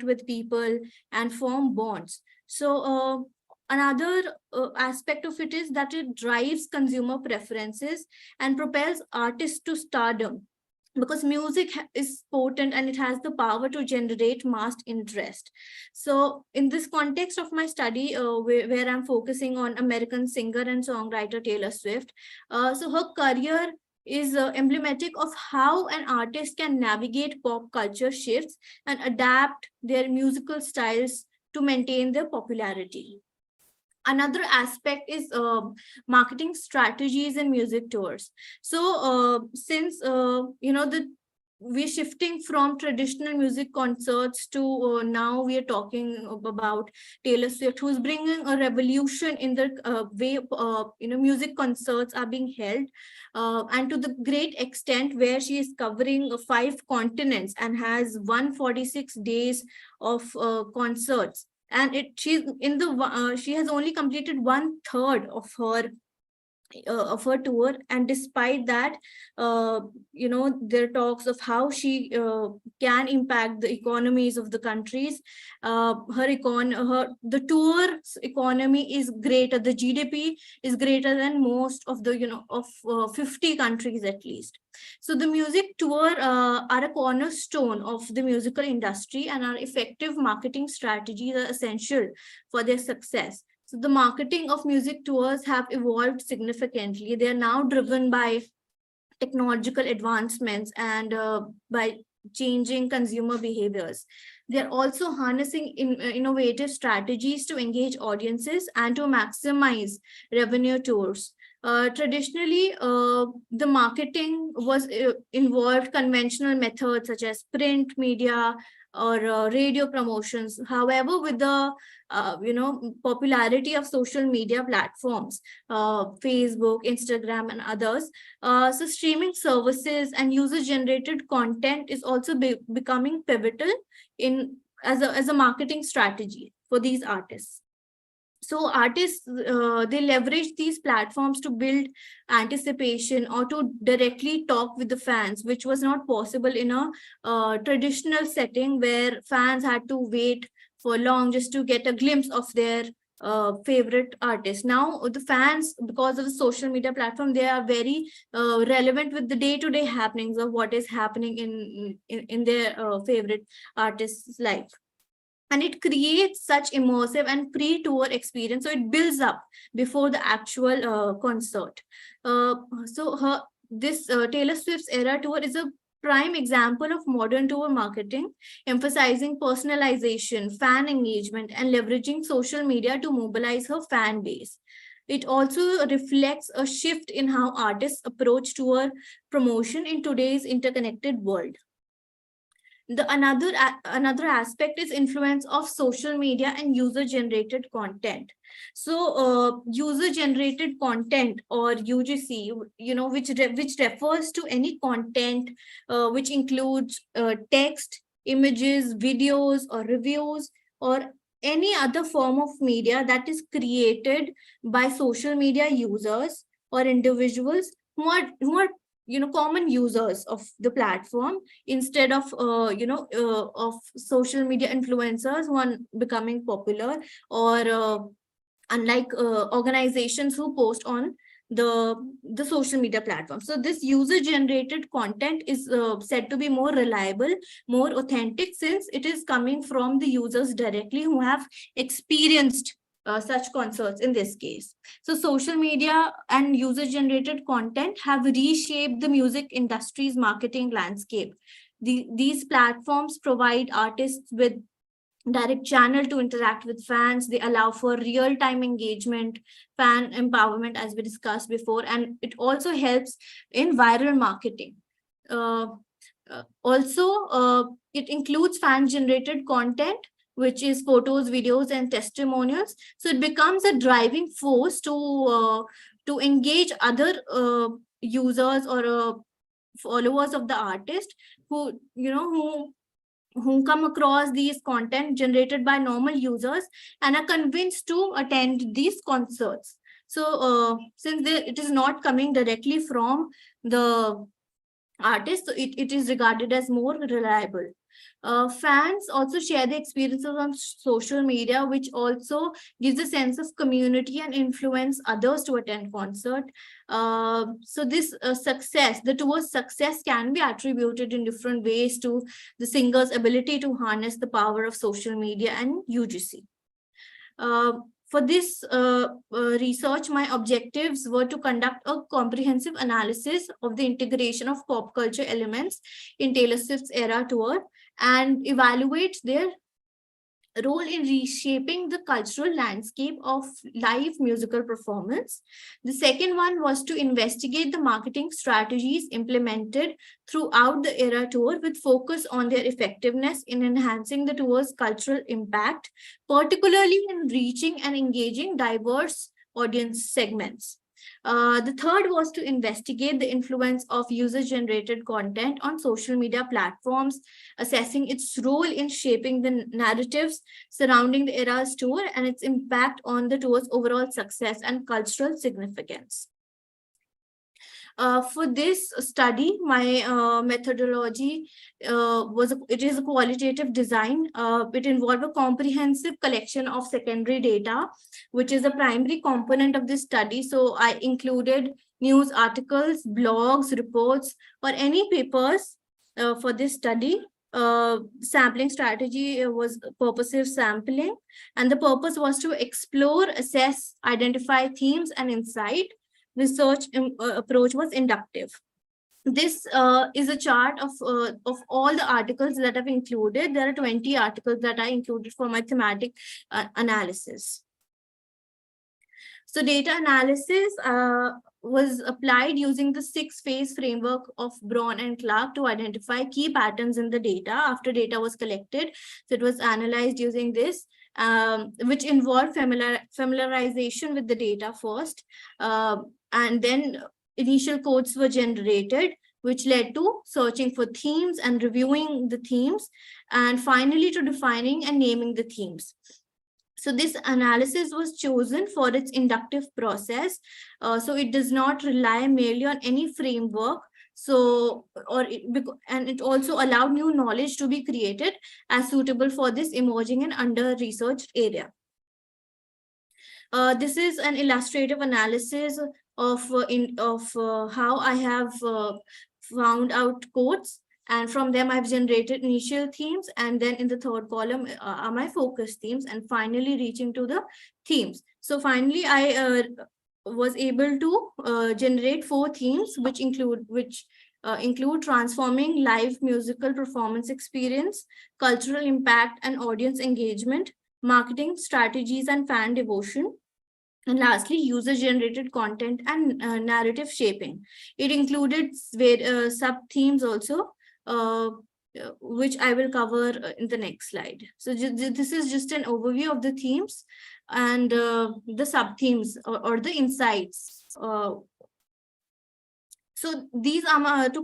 with people and form bonds. So another aspect of it is that it drives consumer preferences and propels artists to stardom, because music is potent and it has the power to generate mass interest. So in this context of my study, where I'm focusing on American singer and songwriter Taylor Swift, so her career is emblematic of how an artist can navigate pop culture shifts and adapt their musical styles to maintain their popularity. Another aspect is marketing strategies and music tours. So since the we're shifting from traditional music concerts to now we are talking about Taylor Swift, who's bringing a revolution in the way music concerts are being held, and to the great extent where she is covering 5 continents and has 146 days of concerts. And she has only completed 1/3 of her tour, and despite that, there are talks of how she can impact the economies of the countries. The tour's economy is greater, the GDP is greater than most of the 50 countries at least. So the music tour are a cornerstone of the musical industry, and our effective marketing strategies are essential for their success. So the marketing of music tours have evolved significantly. They are now driven by technological advancements and by changing consumer behaviors. They're also harnessing innovative strategies to engage audiences and to maximize revenue tours. Traditionally, the marketing was involved conventional methods such as print media or radio promotions. However, with the popularity of social media platforms, Facebook, Instagram, and others, so streaming services and user-generated content is also becoming pivotal in as a marketing strategy for these artists. So artists, they leverage these platforms to build anticipation or to directly talk with the fans, which was not possible in a traditional setting where fans had to wait for long just to get a glimpse of their favorite artist. Now the fans, because of the social media platform, they are very relevant with the day-to-day happenings of what is happening in their favorite artist's life, and it creates such immersive and pre-tour experience, so it builds up before the actual concert. This Taylor Swift's era tour is a prime example of modern tour marketing, emphasizing personalization, fan engagement, and leveraging social media to mobilize her fan base. It also reflects a shift in how artists approach tour promotion in today's interconnected world. The another aspect is influence of social media and user generated content. So user generated content, or UGC, which refers to any content which includes text, images, videos, or reviews, or any other form of media that is created by social media users or individuals who are common users of the platform, instead of of social media influencers who are becoming popular, or unlike organizations who post on the social media platform. So this user generated content is said to be more reliable, more authentic, since it is coming from the users directly who have experienced such concerts in this case. So social media and user generated content have reshaped the music industry's marketing landscape. These platforms provide artists with direct channel to interact with fans. They allow for real-time engagement, fan empowerment, as we discussed before, and it also helps in viral marketing. It includes fan-generated content, which is photos, videos, and testimonials. So it becomes a driving force to engage other users or followers of the artist who come across these content generated by normal users and are convinced to attend these concerts. So since it is not coming directly from the artist, so it is regarded as more reliable. Fans also share the experiences on social media, which also gives a sense of community and influence others to attend concert. So this success, the tour's success, can be attributed in different ways to the singer's ability to harness the power of social media and UGC. For this research, my objectives were to conduct a comprehensive analysis of the integration of pop culture elements in Taylor Swift's era tour and evaluate their role in reshaping the cultural landscape of live musical performance. The second one was to investigate the marketing strategies implemented throughout the era tour with focus on their effectiveness in enhancing the tour's cultural impact, particularly in reaching and engaging diverse audience segments. The third was to investigate the influence of user-generated content on social media platforms, assessing its role in shaping the narratives surrounding the era's tour and its impact on the tour's overall success and cultural significance. For this study, my methodology is a qualitative design. It involved a comprehensive collection of secondary data, which is a primary component of this study. So I included news articles, blogs, reports, or any papers for this study. Sampling strategy was purposive sampling, and the purpose was to explore, assess, identify themes and insight. Research approach was inductive. This is a chart of all the articles that I've included. There are 20 articles that I included for my thematic analysis. So data analysis was applied using the 6-phase framework of Braun and Clark to identify key patterns in the data after data was collected. So it was analyzed using this, which involved familiarization with the data first, and then initial codes were generated, which led to searching for themes and reviewing the themes, and finally to defining and naming the themes. So this analysis was chosen for its inductive process. So it does not rely merely on any framework. And it also allowed new knowledge to be created as suitable for this emerging and under-researched area. This is an illustrative analysis of how I have found out codes, and from them I've generated initial themes, and then in the third column are my focus themes, and finally reaching to the themes. So finally I was able to generate 4 themes, which include transforming live musical performance experience, cultural impact and audience engagement, marketing strategies and fan devotion, and lastly, user-generated content and narrative shaping. It included sub-themes also, which I will cover in the next slide. So this is just an overview of the themes and the sub-themes or the insights. So these are to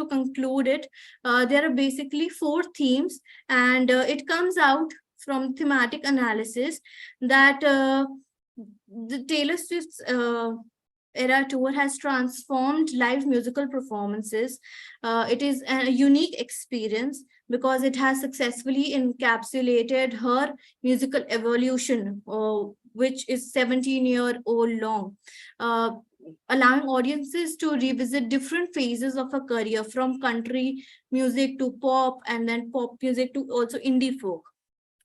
conclude it. There are basically 4 themes, and it comes out from thematic analysis that the Taylor Swift's Era Tour has transformed live musical performances. It is a unique experience because it has successfully encapsulated her musical evolution, which is 17-year-old long, allowing audiences to revisit different phases of her career, from country music to pop, and then pop music to also indie folk.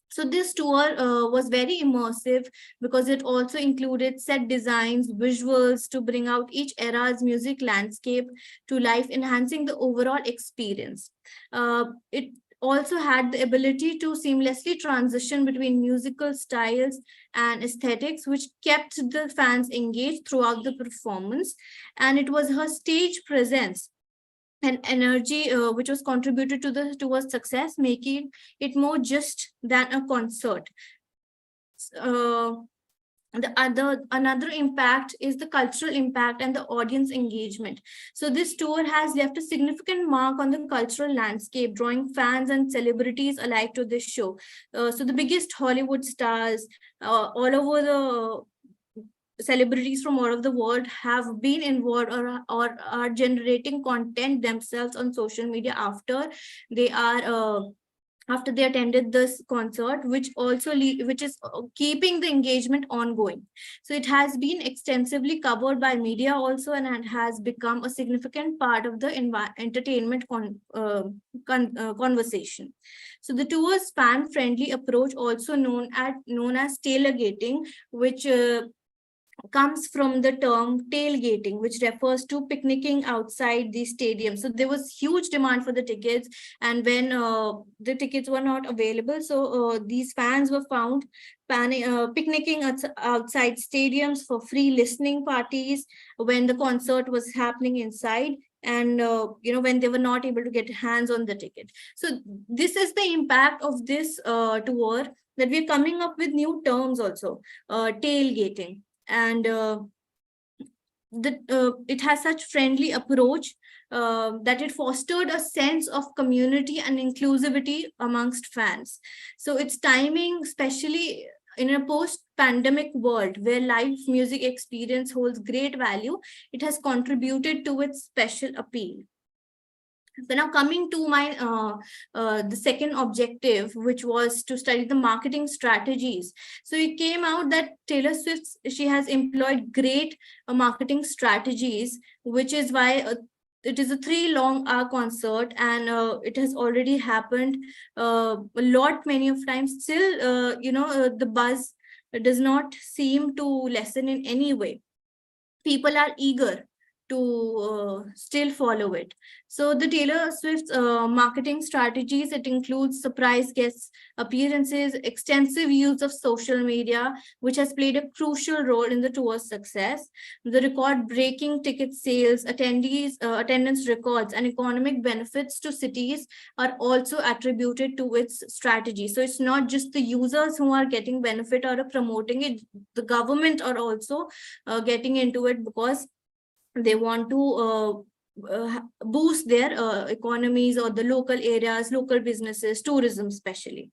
So this tour was very immersive because it also included set designs, visuals to bring out each era's music landscape to life, enhancing the overall experience. It also had the ability to seamlessly transition between musical styles and aesthetics, which kept the fans engaged throughout the performance. And it was her stage presence and energy which was contributed towards success, making it more just than a concert. Another impact is the cultural impact and the audience engagement. So this tour has left a significant mark on the cultural landscape, drawing fans and celebrities alike to this show. So the biggest Hollywood stars all over the celebrities from all over the world have been involved or are generating content themselves on social media after they attended this concert, which is keeping the engagement ongoing. So it has been extensively covered by media also, and it has become a significant part of the entertainment conversation. So the tour's fan-friendly approach, also known as tailgating, which comes from the term tailgating, which refers to picnicking outside the stadium. So there was huge demand for the tickets, and when the tickets were not available, so these fans were found picnicking outside stadiums for free listening parties when the concert was happening inside, and when they were not able to get hands on the ticket. So this is the impact of this tour, that we're coming up with new terms also, tailgating. And it has such friendly approach that it fostered a sense of community and inclusivity amongst fans. So its timing, especially in a post-pandemic world where live music experience holds great value, it has contributed to its special appeal. So now coming to my the second objective, which was to study the marketing strategies. So it came out that Taylor Swift, she has employed great marketing strategies, which is why it is a 3-long-hour concert, and it has already happened many of times. Still, the buzz does not seem to lessen in any way. People are eager to still follow it. So the Taylor Swift's marketing strategies, it includes surprise guest appearances, extensive use of social media, which has played a crucial role in the tour's success. The record-breaking ticket sales, attendance records, and economic benefits to cities are also attributed to its strategy. So it's not just the users who are getting benefit or promoting it, the government are also getting into it because they want to boost their economies or the local areas, local businesses, tourism especially.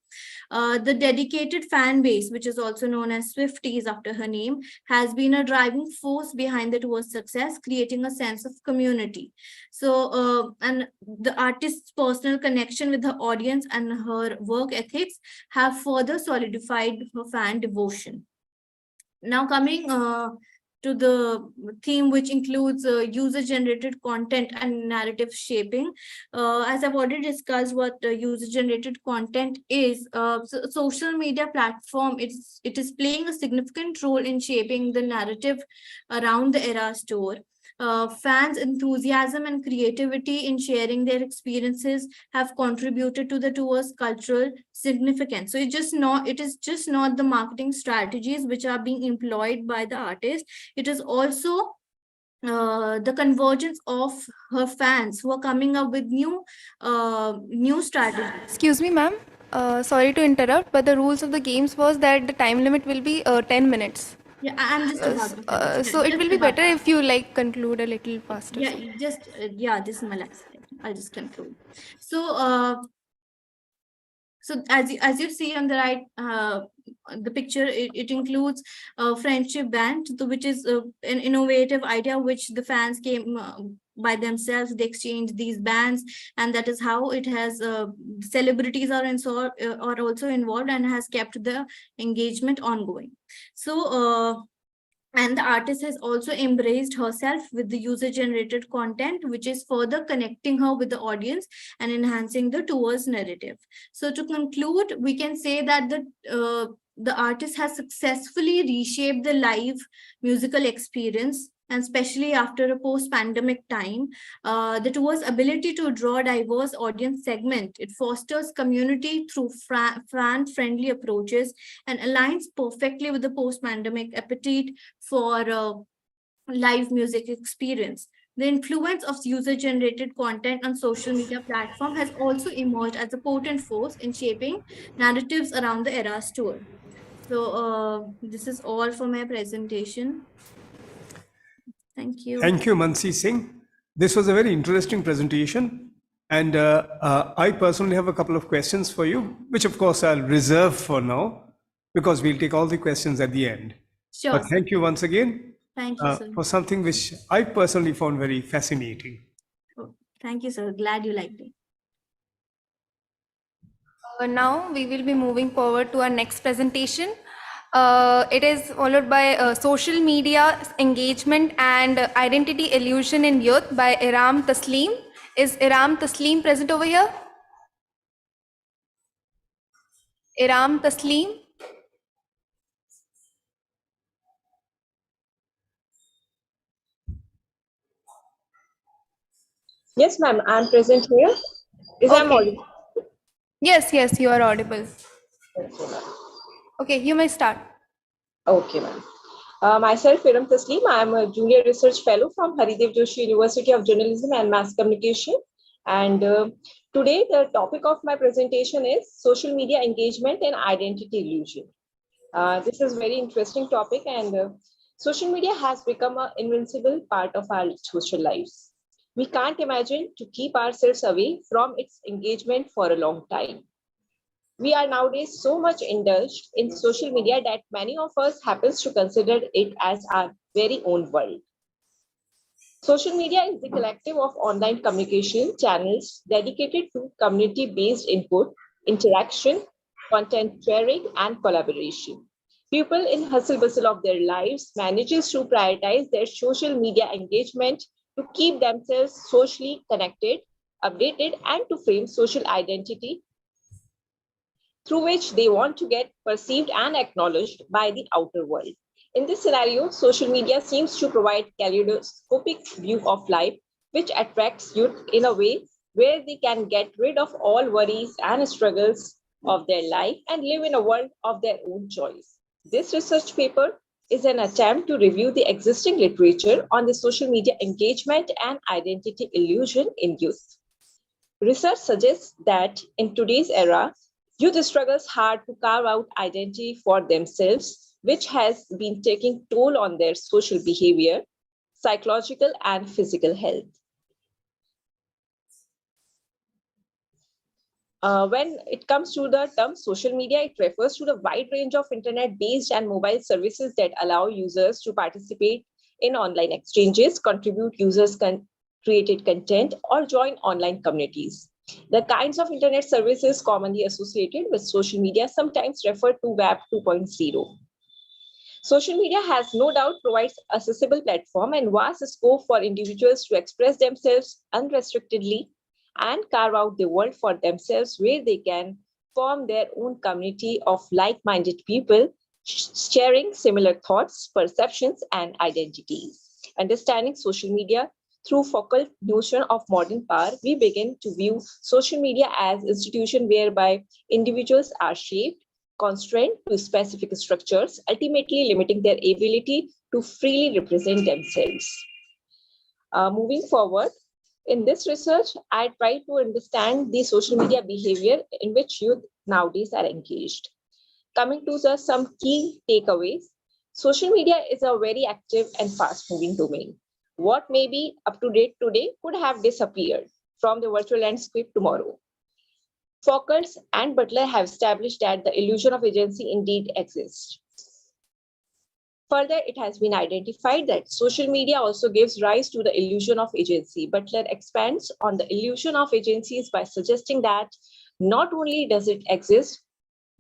The dedicated fan base, which is also known as Swifties after her name, has been a driving force behind the tour's success, creating a sense of community. So, and the artist's personal connection with her audience and her work ethics have further solidified her fan devotion. Now coming to the theme, which includes user-generated content and narrative shaping. As I've already discussed what user-generated content is, social media platform, it is playing a significant role in shaping the narrative around the Eras tour. Fans' enthusiasm and creativity in sharing their experiences have contributed to the tour's cultural significance. So it is just not the marketing strategies which are being employed by the artist. It is also the convergence of her fans who are coming up with new strategies. Excuse me, ma'am. Sorry to interrupt, but the rules of the games was that the time limit will be 10 minutes. Yeah, I'm just about to finish. So it will be better if you like conclude a little faster. Yeah, just this is my last slide. I'll just conclude. So so as you see on the right, the picture, it includes a friendship band, which is an innovative idea which the fans came by themselves. They exchanged these bands, and that is how it has celebrities are also involved and has kept the engagement ongoing. So and the artist has also embraced herself with the user-generated content, which is further connecting her with the audience and enhancing the tour's narrative. So to conclude, we can say that the artist has successfully reshaped the live musical experience, and especially after a post-pandemic time, the tour's ability to draw a diverse audience segment. It fosters community through fan-friendly approaches and aligns perfectly with the post-pandemic appetite for live music experience. The influence of user-generated content on social media platform has also emerged as a potent force in shaping narratives around the Eras tour. So this is all for my presentation. Thank you. Thank you, Mansi Singh. This was a very interesting presentation. And I personally have a couple of questions for you, which of course I'll reserve for now, because we'll take all the questions at the end. Sure. But thank you once again. Thank you, sir. For something which I personally found very fascinating. Oh, thank you, sir. Glad you liked it. Now we will be moving forward to our next presentation. It is followed by social media engagement and identity illusion in youth by Iram Taslim. Is Iram Taslim present over here? Iram Taslim? Yes, ma'am, I'm present here. Is I'm audible? Yes, you are audible. Okay, you may start. Okay, ma'am. Myself, Iram Taslim. I am a junior research fellow from Haridev Joshi University of Journalism and Mass Communication. And today, the topic of my presentation is social media engagement and identity illusion. This is a very interesting topic, and social media has become an invincible part of our social lives. We can't imagine to keep ourselves away from its engagement for a long time. We are nowadays so much indulged in social media that many of us happens to consider it as our very own world. Social media is the collective of online communication channels dedicated to community-based input, interaction, content sharing, and collaboration. People in hustle bustle of their lives manages to prioritize their social media engagement to keep themselves socially connected, updated, and to frame social identity through which they want to get perceived and acknowledged by the outer world. In this scenario, social media seems to provide kaleidoscopic view of life, which attracts youth in a way where they can get rid of all worries and struggles of their life and live in a world of their own choice. This research paper is an attempt to review the existing literature on the social media engagement and identity illusion in youth. Research suggests that in today's era, youth struggles hard to carve out identity for themselves, which has been taking toll on their social behavior, psychological and physical health. When it comes to the term social media, it refers to the wide range of internet-based and mobile services that allow users to participate in online exchanges, contribute users created content, or join online communities. The kinds of internet services commonly associated with social media sometimes refer to Web 2.0. Social media has no doubt provides accessible platform and vast scope for individuals to express themselves unrestrictedly and carve out the world for themselves where they can form their own community of like-minded people sharing similar thoughts, perceptions, and identities. Understanding social media through focal notion of modern power, we begin to view social media as institution whereby individuals are shaped, constrained to specific structures, ultimately limiting their ability to freely represent themselves. Moving forward, in this research, I try to understand the social media behavior in which youth nowadays are engaged. Coming to some key takeaways, social media is a very active and fast-moving domain. What may be up to date today could have disappeared from the virtual landscape tomorrow. Foucault and Butler have established that the illusion of agency indeed exists. Further, it has been identified that social media also gives rise to the illusion of agency. Butler expands on the illusion of agencies by suggesting that not only does it exist,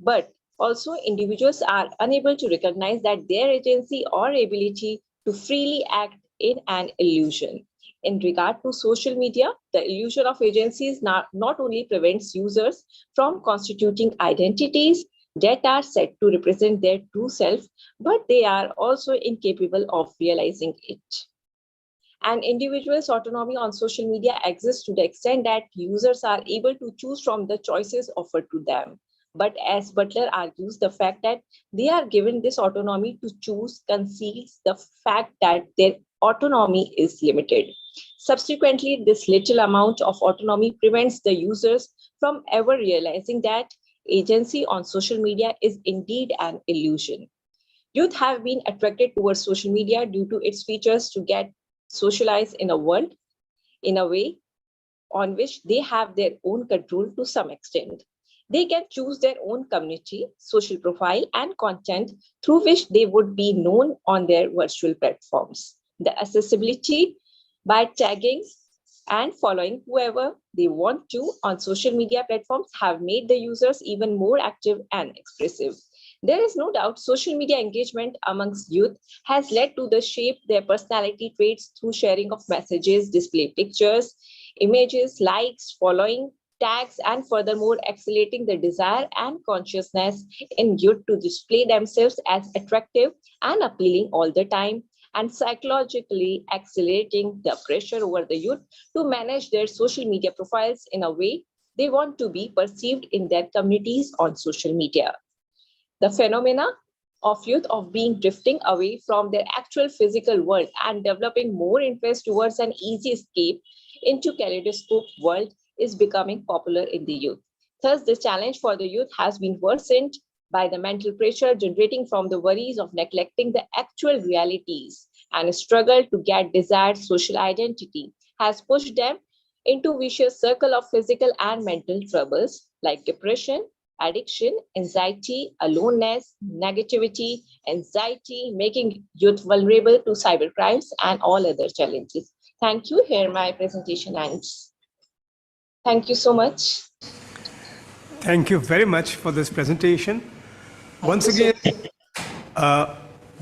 but also individuals are unable to recognize that their agency or ability to freely act in an illusion. In regard to social media, the illusion of agencies not only prevents users from constituting identities that are said to represent their true self, but they are also incapable of realizing it. An individual's autonomy on social media exists to the extent that users are able to choose from the choices offered to them. But as Butler argues, the fact that they are given this autonomy to choose conceals the fact that their autonomy is limited. Subsequently, this little amount of autonomy prevents the users from ever realizing that agency on social media is indeed an illusion. Youth have been attracted towards social media due to its features to get socialized in a world in a way on which they have their own control to some extent. They can choose their own community, social profile, and content through which they would be known on their virtual platforms. The accessibility by tagging and following whoever they want to on social media platforms have made the users even more active and expressive. There is no doubt social media engagement amongst youth has led to the shape their personality traits through sharing of messages, display pictures, images, likes, following, tags, and furthermore accelerating the desire and consciousness in youth to display themselves as attractive and appealing all the time, and psychologically accelerating the pressure over the youth to manage their social media profiles in a way they want to be perceived in their communities on social media. The phenomena of youth of being drifting away from their actual physical world and developing more interest towards an easy escape into kaleidoscope world is becoming popular in the youth. Thus, the challenge for the youth has been worsened by the mental pressure generating from the worries of neglecting the actual realities, and a struggle to get desired social identity has pushed them into vicious circle of physical and mental troubles like depression, addiction, anxiety, aloneness, negativity, anxiety, making youth vulnerable to cybercrimes and all other challenges. Thank you. Here my presentation ends. Thank you so much. Thank you very much for this presentation. Once again,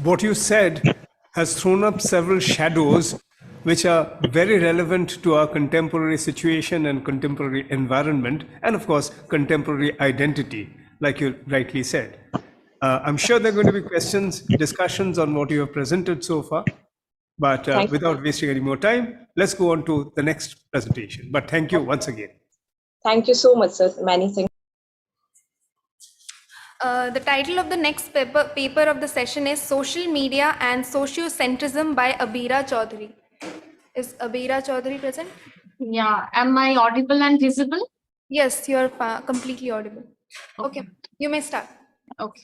what you said has thrown up several shadows which are very relevant to our contemporary situation and contemporary environment, and of course, contemporary identity, like you rightly said. I'm sure there are going to be questions, discussions on what you have presented so far. But Thank you. without wasting any more time, let's go on to the next presentation. But thank you once again. Thank you so much, sir. Many thanks. The title of the next paper of the session is Social Media and Sociocentrism by Abira Chaudhary. Is Abira Chaudhary present? Yeah, am I audible and visible? Yes, you are completely audible. Okay, you may start. Okay.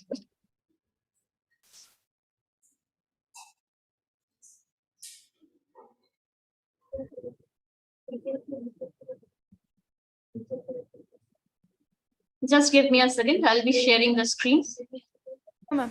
Just give me a second. I'll be sharing the screen. Come on.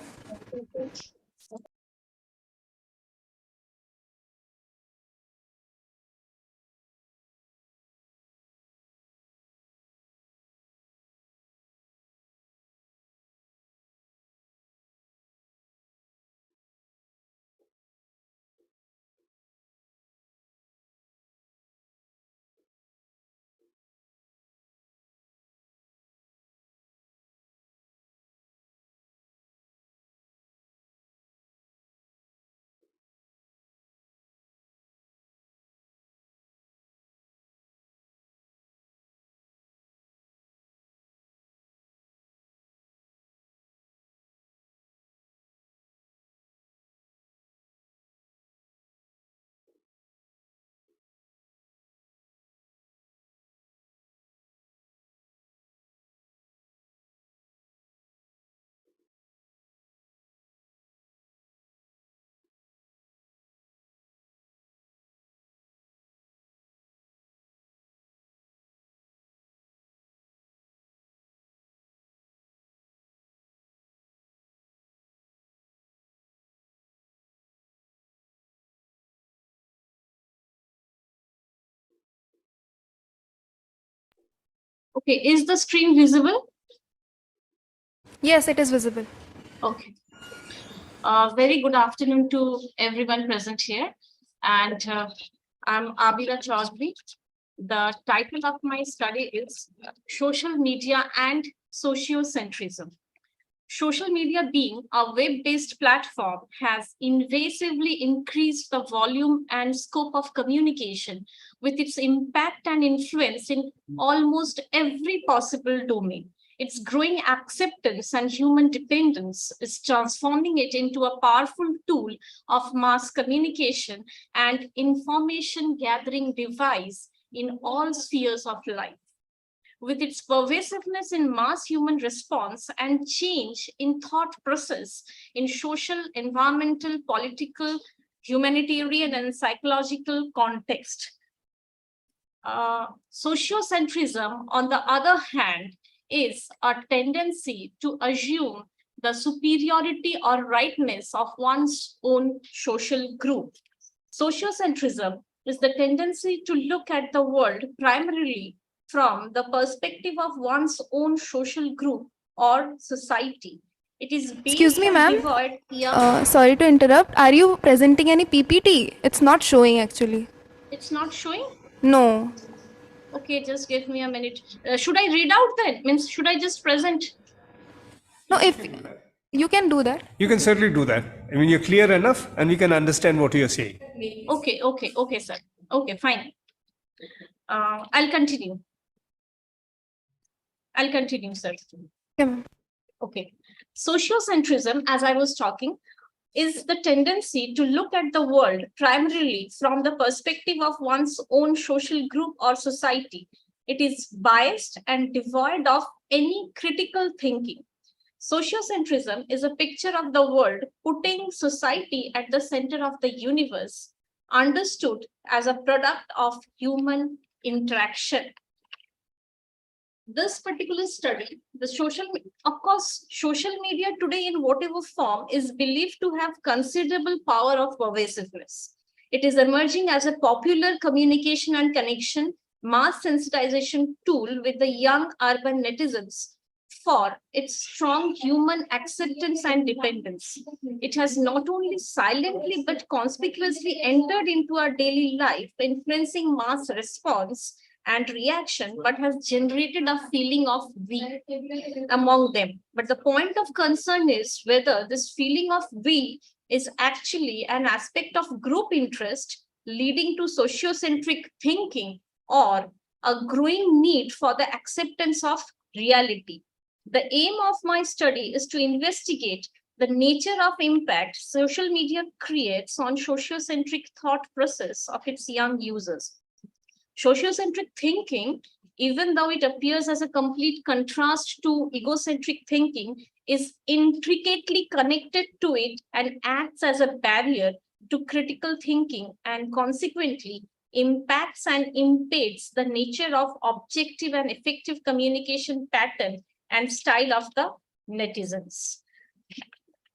Okay, is the screen visible? Yes, it is visible. Okay. Very good afternoon to everyone present here. And I'm Abira Chaudhary. The title of my study is Social Media and Sociocentrism. Social media, being a web-based platform, has invasively increased the volume and scope of communication, with its impact and influence in almost every possible domain. Its growing acceptance and human dependence is transforming it into a powerful tool of mass communication and information gathering device in all spheres of life. With its pervasiveness in mass human response and change in thought process in social, environmental, political, humanitarian, and psychological context. Sociocentrism, on the other hand, is a tendency to assume the superiority or rightness of one's own social group. Sociocentrism is the tendency to look at the world primarily from the perspective of one's own social group or society. It is based Excuse me, and ma'am. devoid. Yeah, Sorry to interrupt. Are you presenting any PPT? It's not showing actually. it's not showing. No. Okay, just give me a minute. Should I read out then? Means should I just present? No, if you can do that. You can certainly do that. I mean, you're clear enough and we can understand what you're saying. Okay, sir. Okay, fine. I'll continue. Sir. Okay, ma'am. Okay. Sociocentrism, as I was talking, is the tendency to look at the world primarily from the perspective of one's own social group or society. It is biased and devoid of any critical thinking. Sociocentrism is a picture of the world putting society at the center of the universe, understood as a product of human interaction. This particular study, of course, social media today in whatever form is believed to have considerable power of pervasiveness. It is emerging as a popular communication and connection mass sensitization tool with the young urban netizens for its strong human acceptance and dependence. It has not only silently but conspicuously entered into our daily life, influencing mass response and reaction, but has generated a feeling of we among them. But the point of concern is whether this feeling of we is actually an aspect of group interest leading to sociocentric thinking or a growing need for the acceptance of reality. The aim of my study is to investigate the nature of impact social media creates on sociocentric thought process of its young users. Sociocentric thinking, even though it appears as a complete contrast to egocentric thinking, is intricately connected to it and acts as a barrier to critical thinking and consequently impacts and impedes the nature of objective and effective communication pattern and style of the netizens.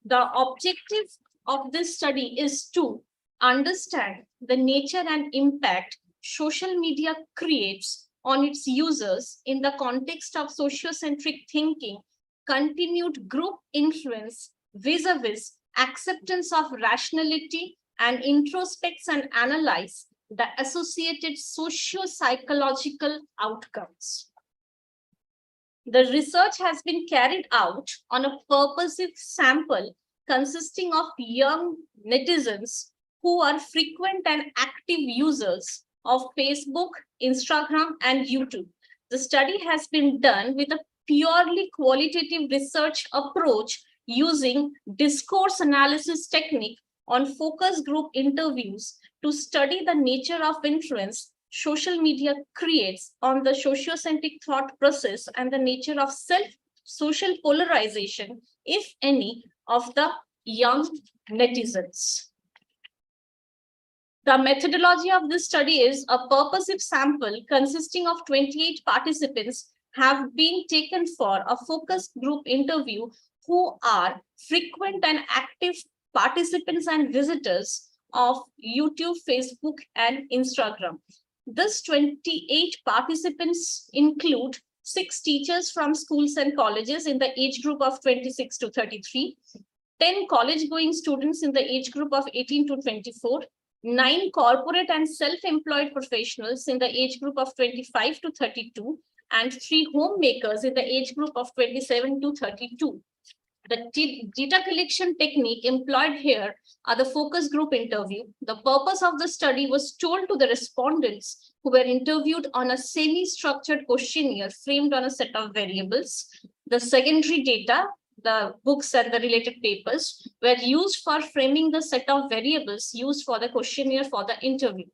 The objective of this study is to understand the nature and impact social media creates on its users in the context of sociocentric thinking, continued group influence vis-a-vis acceptance of rationality, and introspects and analyze the associated socio-psychological outcomes. The research has been carried out on a purposive sample consisting of young netizens who are frequent and active users of Facebook, Instagram, and YouTube. The study has been done with a purely qualitative research approach using discourse analysis technique on focus group interviews to study the nature of influence social media creates on the sociocentric thought process and the nature of social polarization, if any, of the young netizens. The methodology of this study is a purposive sample consisting of 28 participants have been taken for a focus group interview who are frequent and active participants and visitors of YouTube, Facebook, and Instagram. This 28 participants include 6 teachers from schools and colleges in the age group of 26 to 33, 10 college-going students in the age group of 18 to 24, 9 corporate and self-employed professionals in the age group of 25 to 32, and 3 homemakers in the age group of 27 to 32. The data collection technique employed here are the focus group interview. The purpose of the study was told to the respondents who were interviewed on a semi-structured questionnaire framed on a set of variables. The secondary data, the books and the related papers, were used for framing the set of variables used for the questionnaire for the interview.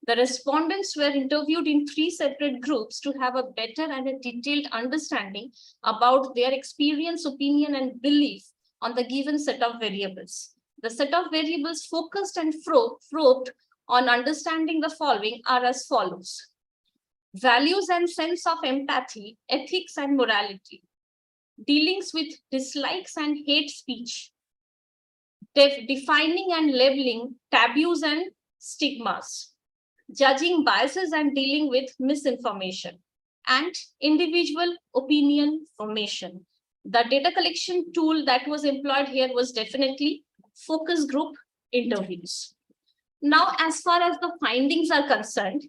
The respondents were interviewed in 3 separate groups to have a better and a detailed understanding about their experience, opinion, and belief on the given set of variables. The set of variables focused and probed on understanding the following are as follows: values and sense of empathy, ethics and morality, dealings with dislikes and hate speech, defining and labeling taboos and stigmas, judging biases and dealing with misinformation, and individual opinion formation. The data collection tool that was employed here was definitely focus group interviews. Now, as far as the findings are concerned,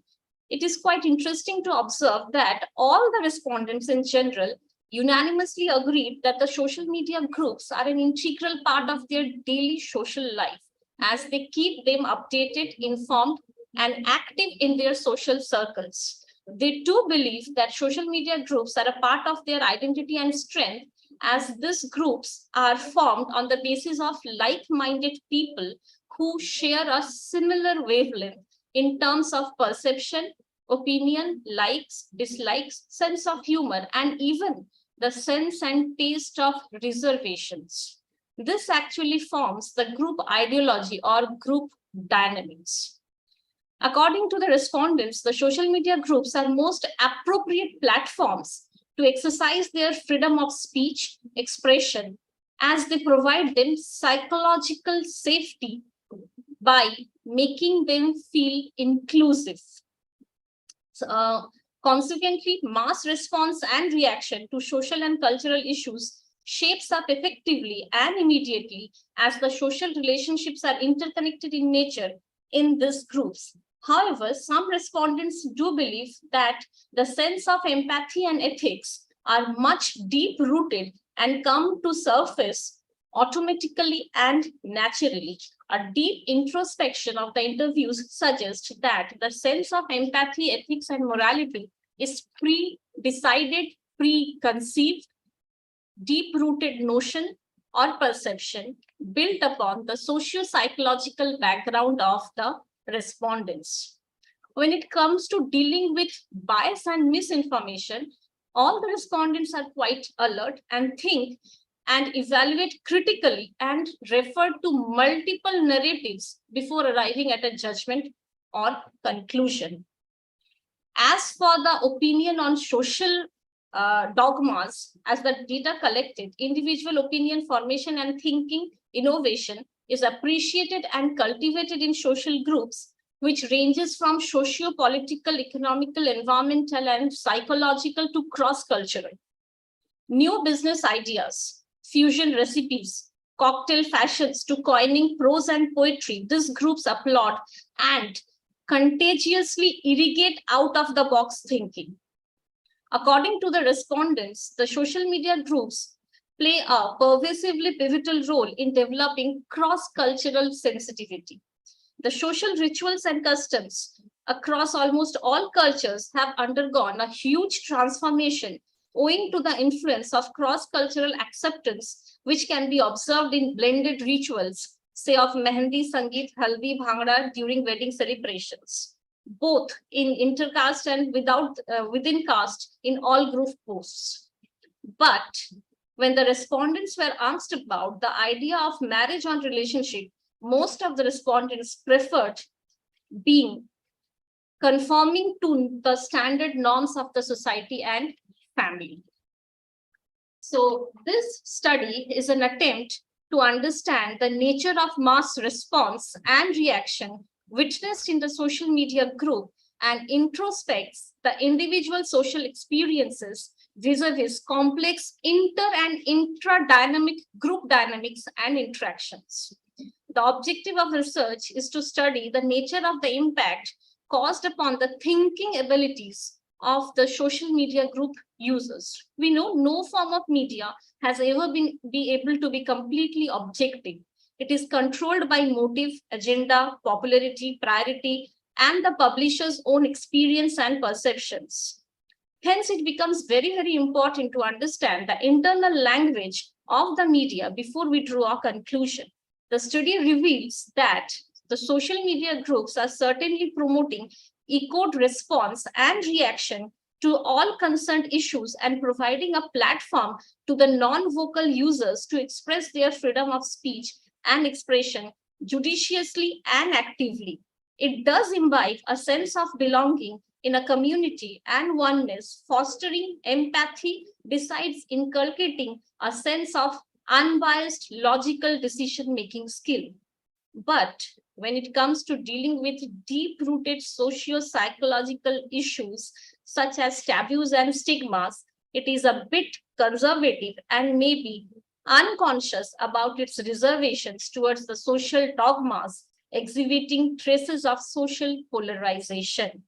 it is quite interesting to observe that all the respondents in general unanimously agreed that the social media groups are an integral part of their daily social life as they keep them updated, informed, and active in their social circles. They too believe that social media groups are a part of their identity and strength, as these groups are formed on the basis of like-minded people who share a similar wavelength in terms of perception, opinion, likes, dislikes, sense of humor, and even the sense and taste of reservations. This actually forms the group ideology or group dynamics. According to the respondents, the social media groups are most appropriate platforms to exercise their freedom of speech, expression, as they provide them psychological safety by making them feel inclusive. Consequently, mass response and reaction to social and cultural issues shapes up effectively and immediately as the social relationships are interconnected in nature in these groups. However, some respondents do believe that the sense of empathy and ethics are much deep-rooted and come to surface automatically and naturally. A deep introspection of the interviews suggests that the sense of empathy, ethics, and morality is pre-decided, preconceived, deep-rooted notion or perception built upon the socio-psychological background of the respondents. When it comes to dealing with bias and misinformation, all the respondents are quite alert and think and evaluate critically and refer to multiple narratives before arriving at a judgment or conclusion. As for the opinion on social dogmas, as the data collected, individual opinion formation and thinking innovation is appreciated and cultivated in social groups, which ranges from socio-political, economical, environmental, and psychological to cross-cultural. New business ideas, fusion recipes, cocktail fashions to coining prose and poetry, these groups applaud and contagiously irrigate out-of-the-box thinking. According to the respondents, the social media groups play a pervasively pivotal role in developing cross-cultural sensitivity. The social rituals and customs across almost all cultures have undergone a huge transformation owing to the influence of cross-cultural acceptance, which can be observed in blended rituals, say of Mehendi, Sangeet, Haldi, Bhangra during wedding celebrations, both in intercaste and within caste in all group posts. But when the respondents were asked about the idea of marriage on relationship, most of the respondents preferred being conforming to the standard norms of the society and family. So this study is an attempt to understand the nature of mass response and reaction witnessed in the social media group and introspects the individual social experiences vis-a-vis complex inter and intra-dynamic group dynamics and interactions. The objective of research is to study the nature of the impact caused upon the thinking abilities of the social media group users. We know no form of media has ever been able to be completely objective. It is controlled by motive, agenda, popularity, priority, and the publisher's own experience and perceptions. Hence, it becomes very, very important to understand the internal language of the media before we draw a conclusion. The study reveals that the social media groups are certainly promoting echoed response and reaction to all concerned issues and providing a platform to the non-vocal users to express their freedom of speech and expression judiciously and actively. It does imbibe a sense of belonging in a community and oneness, fostering empathy besides inculcating a sense of unbiased logical decision-making skill. But when it comes to dealing with deep-rooted socio-psychological issues such as taboos and stigmas, it is a bit conservative and maybe unconscious about its reservations towards the social dogmas, exhibiting traces of social polarization.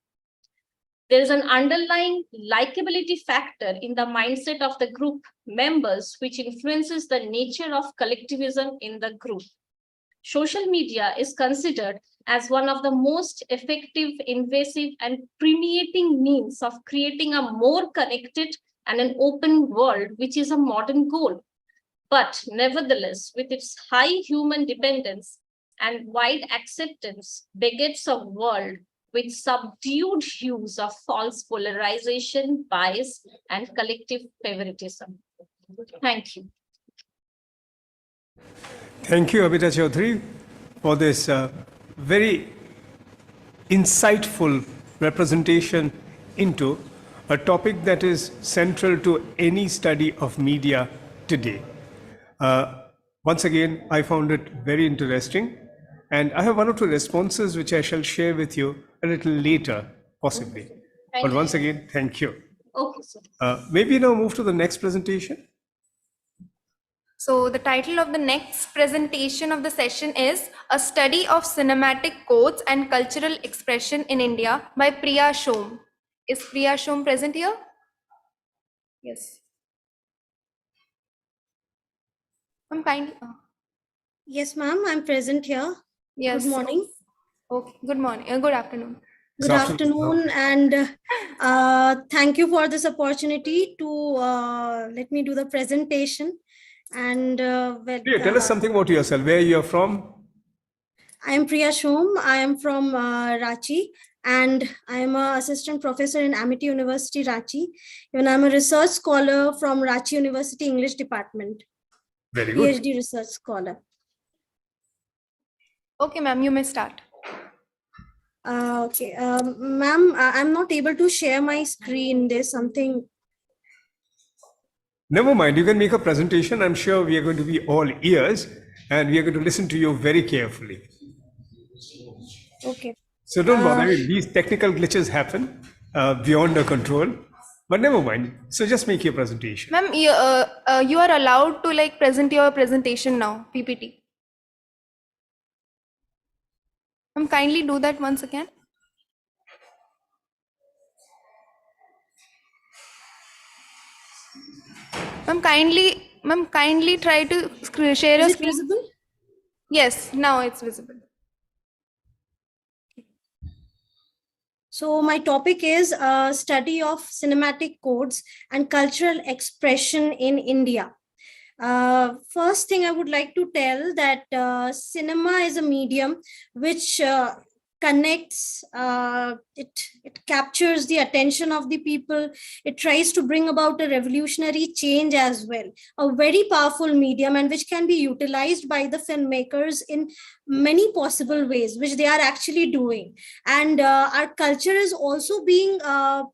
There is an underlying likability factor in the mindset of the group members, which influences the nature of collectivism in the group. Social media is considered as one of the most effective, invasive, and permeating means of creating a more connected and an open world, which is a modern goal. But nevertheless, with its high human dependence and wide acceptance, begets a world with subdued hues of false polarization, bias, and collective favoritism. Thank you. Thank you, Abhita Chaudhary, for this very insightful representation into a topic that is central to any study of media today. Once again, I found it very interesting, and I have one or two responses which I shall share with you a little later, possibly. But once again, thank you. Okay, sir. Maybe now move to the next presentation. So the title of the next presentation of the session is A Study of Cinematic Codes and Cultural Expression in India by Priya Shom. Is Priya Shom present here? Yes. I'm kindly. Yes, ma'am, I'm present here. Yes. Good morning. Okay. Good morning. Good afternoon. Good afternoon, and thank you for this opportunity to let me do the presentation. And Tell us something about yourself, where you're from. I am Priya Shom. I am from Ranchi, and I am an assistant professor in Amity University, Ranchi. Even I'm a research scholar from Ranchi University English Department. Very good. PhD research scholar. Okay, ma'am, you may start. Okay, ma'am, I'm not able to share my screen. There's something. Never mind, you can make a presentation. I'm sure we are going to be all ears and we are going to listen to you very carefully. Okay. So don't bother. I mean, these technical glitches happen beyond our control, but never mind. So just make your presentation. Ma'am, you are allowed to present your presentation now, PPT. Ma'am, kindly do that once again. Ma'am, kindly try to share your Is it screen. visible? Yes, now it's visible. So my topic is study of cinematic codes and cultural expression in India. First thing I would like to tell that cinema is a medium which connects, it captures the attention of the people. It tries to bring about a revolutionary change as well. A very powerful medium, and which can be utilized by the filmmakers in many possible ways, which they are actually doing. And our culture is also being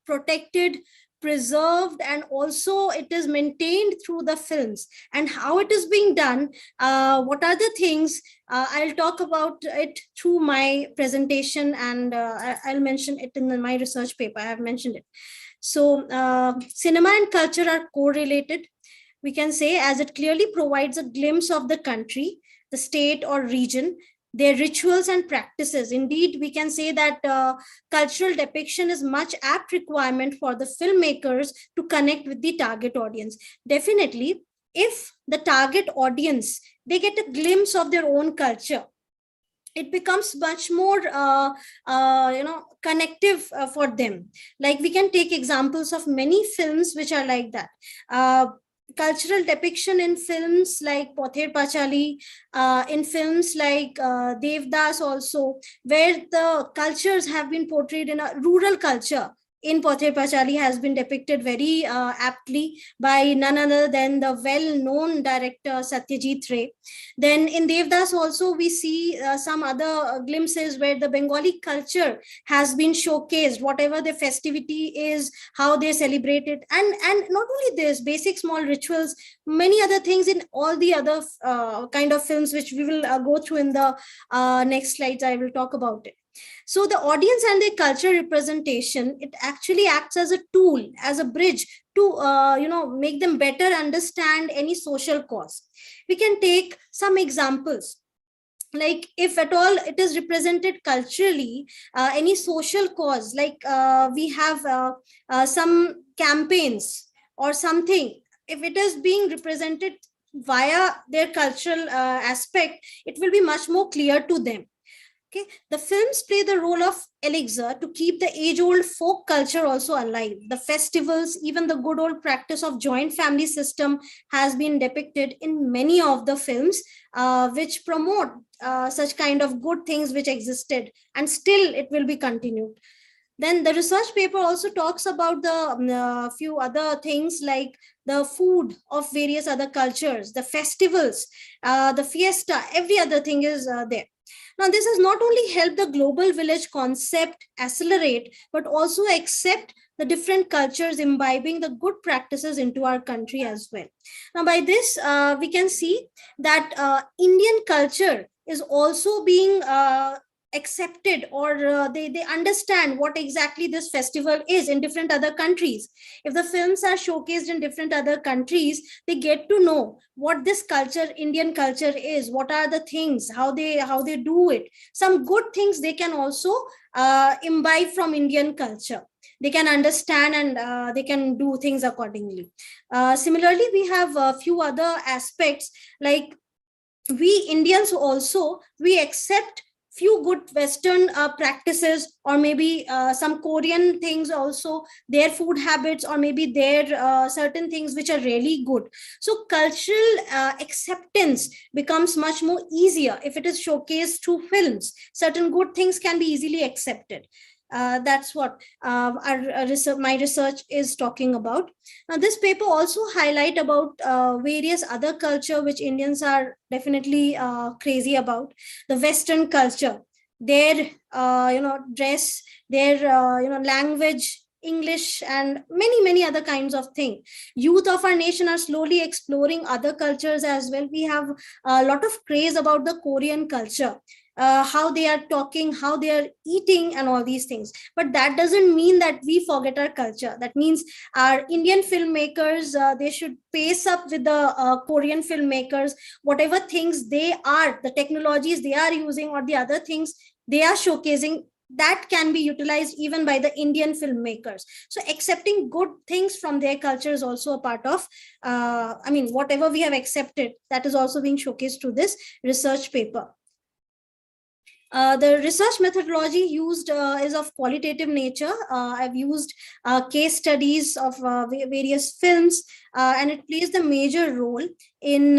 protected, preserved, and also it is maintained through the films. And how it is being done, what are the things, I'll talk about it through my presentation, and I'll mention it in my research paper. I have mentioned it. So cinema and culture are correlated, we can say, as it clearly provides a glimpse of the country, the state or region, their rituals and practices. Indeed, we can say that cultural depiction is much apt requirement for the filmmakers to connect with the target audience. Definitely, if the target audience, they get a glimpse of their own culture, it becomes much more connective for them. Like, we can take examples of many films which are like that. Cultural depiction in films like Pother Pachali, in films like Devdas also, where the cultures have been portrayed in a rural culture. In Pother Pachali has been depicted very aptly by none other than the well-known director Satyajit Ray. Then in Devdas also we see some other glimpses where the Bengali culture has been showcased, whatever the festivity is, how they celebrate it, and not only this, basic small rituals, many other things in all the other kind of films, which we will go through in the next slides. I will talk about it. So the audience and their culture representation, it actually acts as a tool, as a bridge to make them better understand any social cause. We can take some examples. Like, if at all it is represented culturally, any social cause, like we have some campaigns or something, if it is being represented via their cultural aspect, it will be much more clear to them. Okay, the films play the role of elixir to keep the age-old folk culture also alive. The festivals, even the good old practice of joint family system has been depicted in many of the films, which promote such kind of good things which existed, and still it will be continued. Then the research paper also talks about the few other things, like the food of various other cultures, the festivals, the fiesta, every other thing is there. Now, this has not only helped the global village concept accelerate, but also accept the different cultures imbibing the good practices into our country as well. Now, by this, we can see that Indian culture is also being accepted, or they understand what exactly this festival is in different other countries. If the films are showcased in different other countries, they get to know what this culture, Indian culture is, what are the things, how they do it. Some good things they can also imbibe from Indian culture. They can understand, and they can do things accordingly. Similarly, we have a few other aspects, like we Indians also, we accept few good Western practices, or maybe some Korean things also, their food habits, or maybe their certain things which are really good. So cultural acceptance becomes much more easier if it is showcased through films. Certain good things can be easily accepted. That's what my research is talking about. Now, this paper also highlight about various other culture which Indians are definitely crazy about. The Western culture, their dress, their language, English, and many other kinds of things. Youth of our nation are slowly exploring other cultures as well. We have a lot of craze about the Korean culture, how they are talking, how they are eating, and all these things. But that doesn't mean that we forget our culture. That means our Indian filmmakers, they should pace up with the Korean filmmakers. Whatever things they are, the technologies they are using, or the other things they are showcasing, that can be utilized even by the Indian filmmakers. So accepting good things from their culture is also a part of, whatever we have accepted, that is also being showcased through this research paper. The research methodology used is of qualitative nature. I've used case studies of various films, and it plays the major role in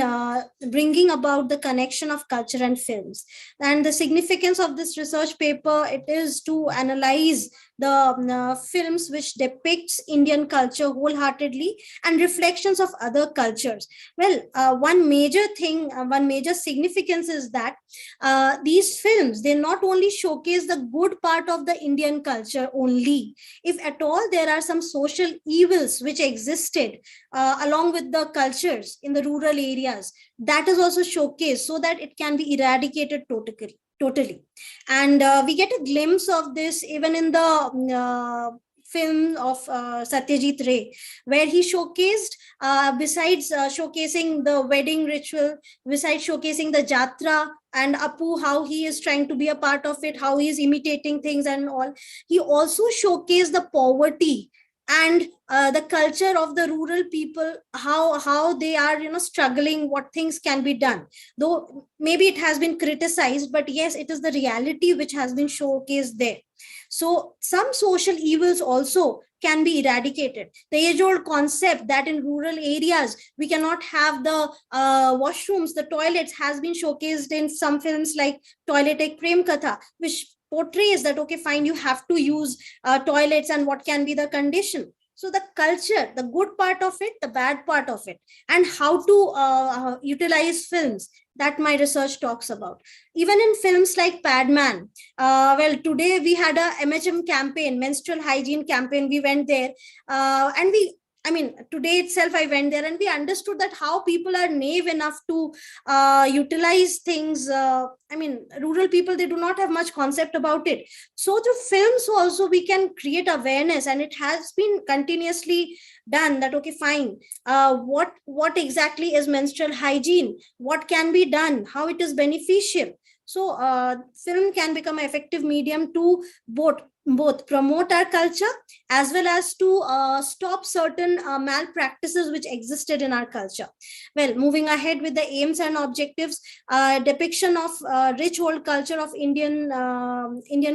bringing about the connection of culture and films. And the significance of this research paper, it is to analyze the films which depicts Indian culture wholeheartedly and reflections of other cultures. Well, one major significance is that these films, they not only showcase the good part of the Indian culture only. If at all there are some social evils which existed along with the cultures in the rural areas, that is also showcased so that it can be eradicated totally. And we get a glimpse of this even in the film of Satyajit Ray, where he showcased, besides showcasing the wedding ritual, besides showcasing the jatra and Apu, how he is trying to be a part of it, how he is imitating things and all, he also showcased the poverty and the culture of the rural people, how they are struggling, what things can be done. Though maybe it has been criticized, but yes, it is the reality which has been showcased there. So some social evils also can be eradicated. The age-old concept that in rural areas we cannot have the washrooms, the toilets, has been showcased in some films like Toilet Ek Prem Katha, which portrays that, okay, fine, you have to use toilets and what can be the condition. So the culture, the good part of it, the bad part of it, and how to utilize films, that my research talks about. Even in films like Padman, well, today we had a MHM campaign, menstrual hygiene campaign. We went there and today itself I went there and we understood that how people are naive enough to utilize things. Rural people, they do not have much concept about it. So through films also we can create awareness, and it has been continuously done that, okay, fine, what exactly is menstrual hygiene, what can be done, how it is beneficial. So film can become an effective medium to both promote our culture as well as to stop certain malpractices which existed in our culture. Well, moving ahead with the aims and objectives, depiction of rich old culture of Indian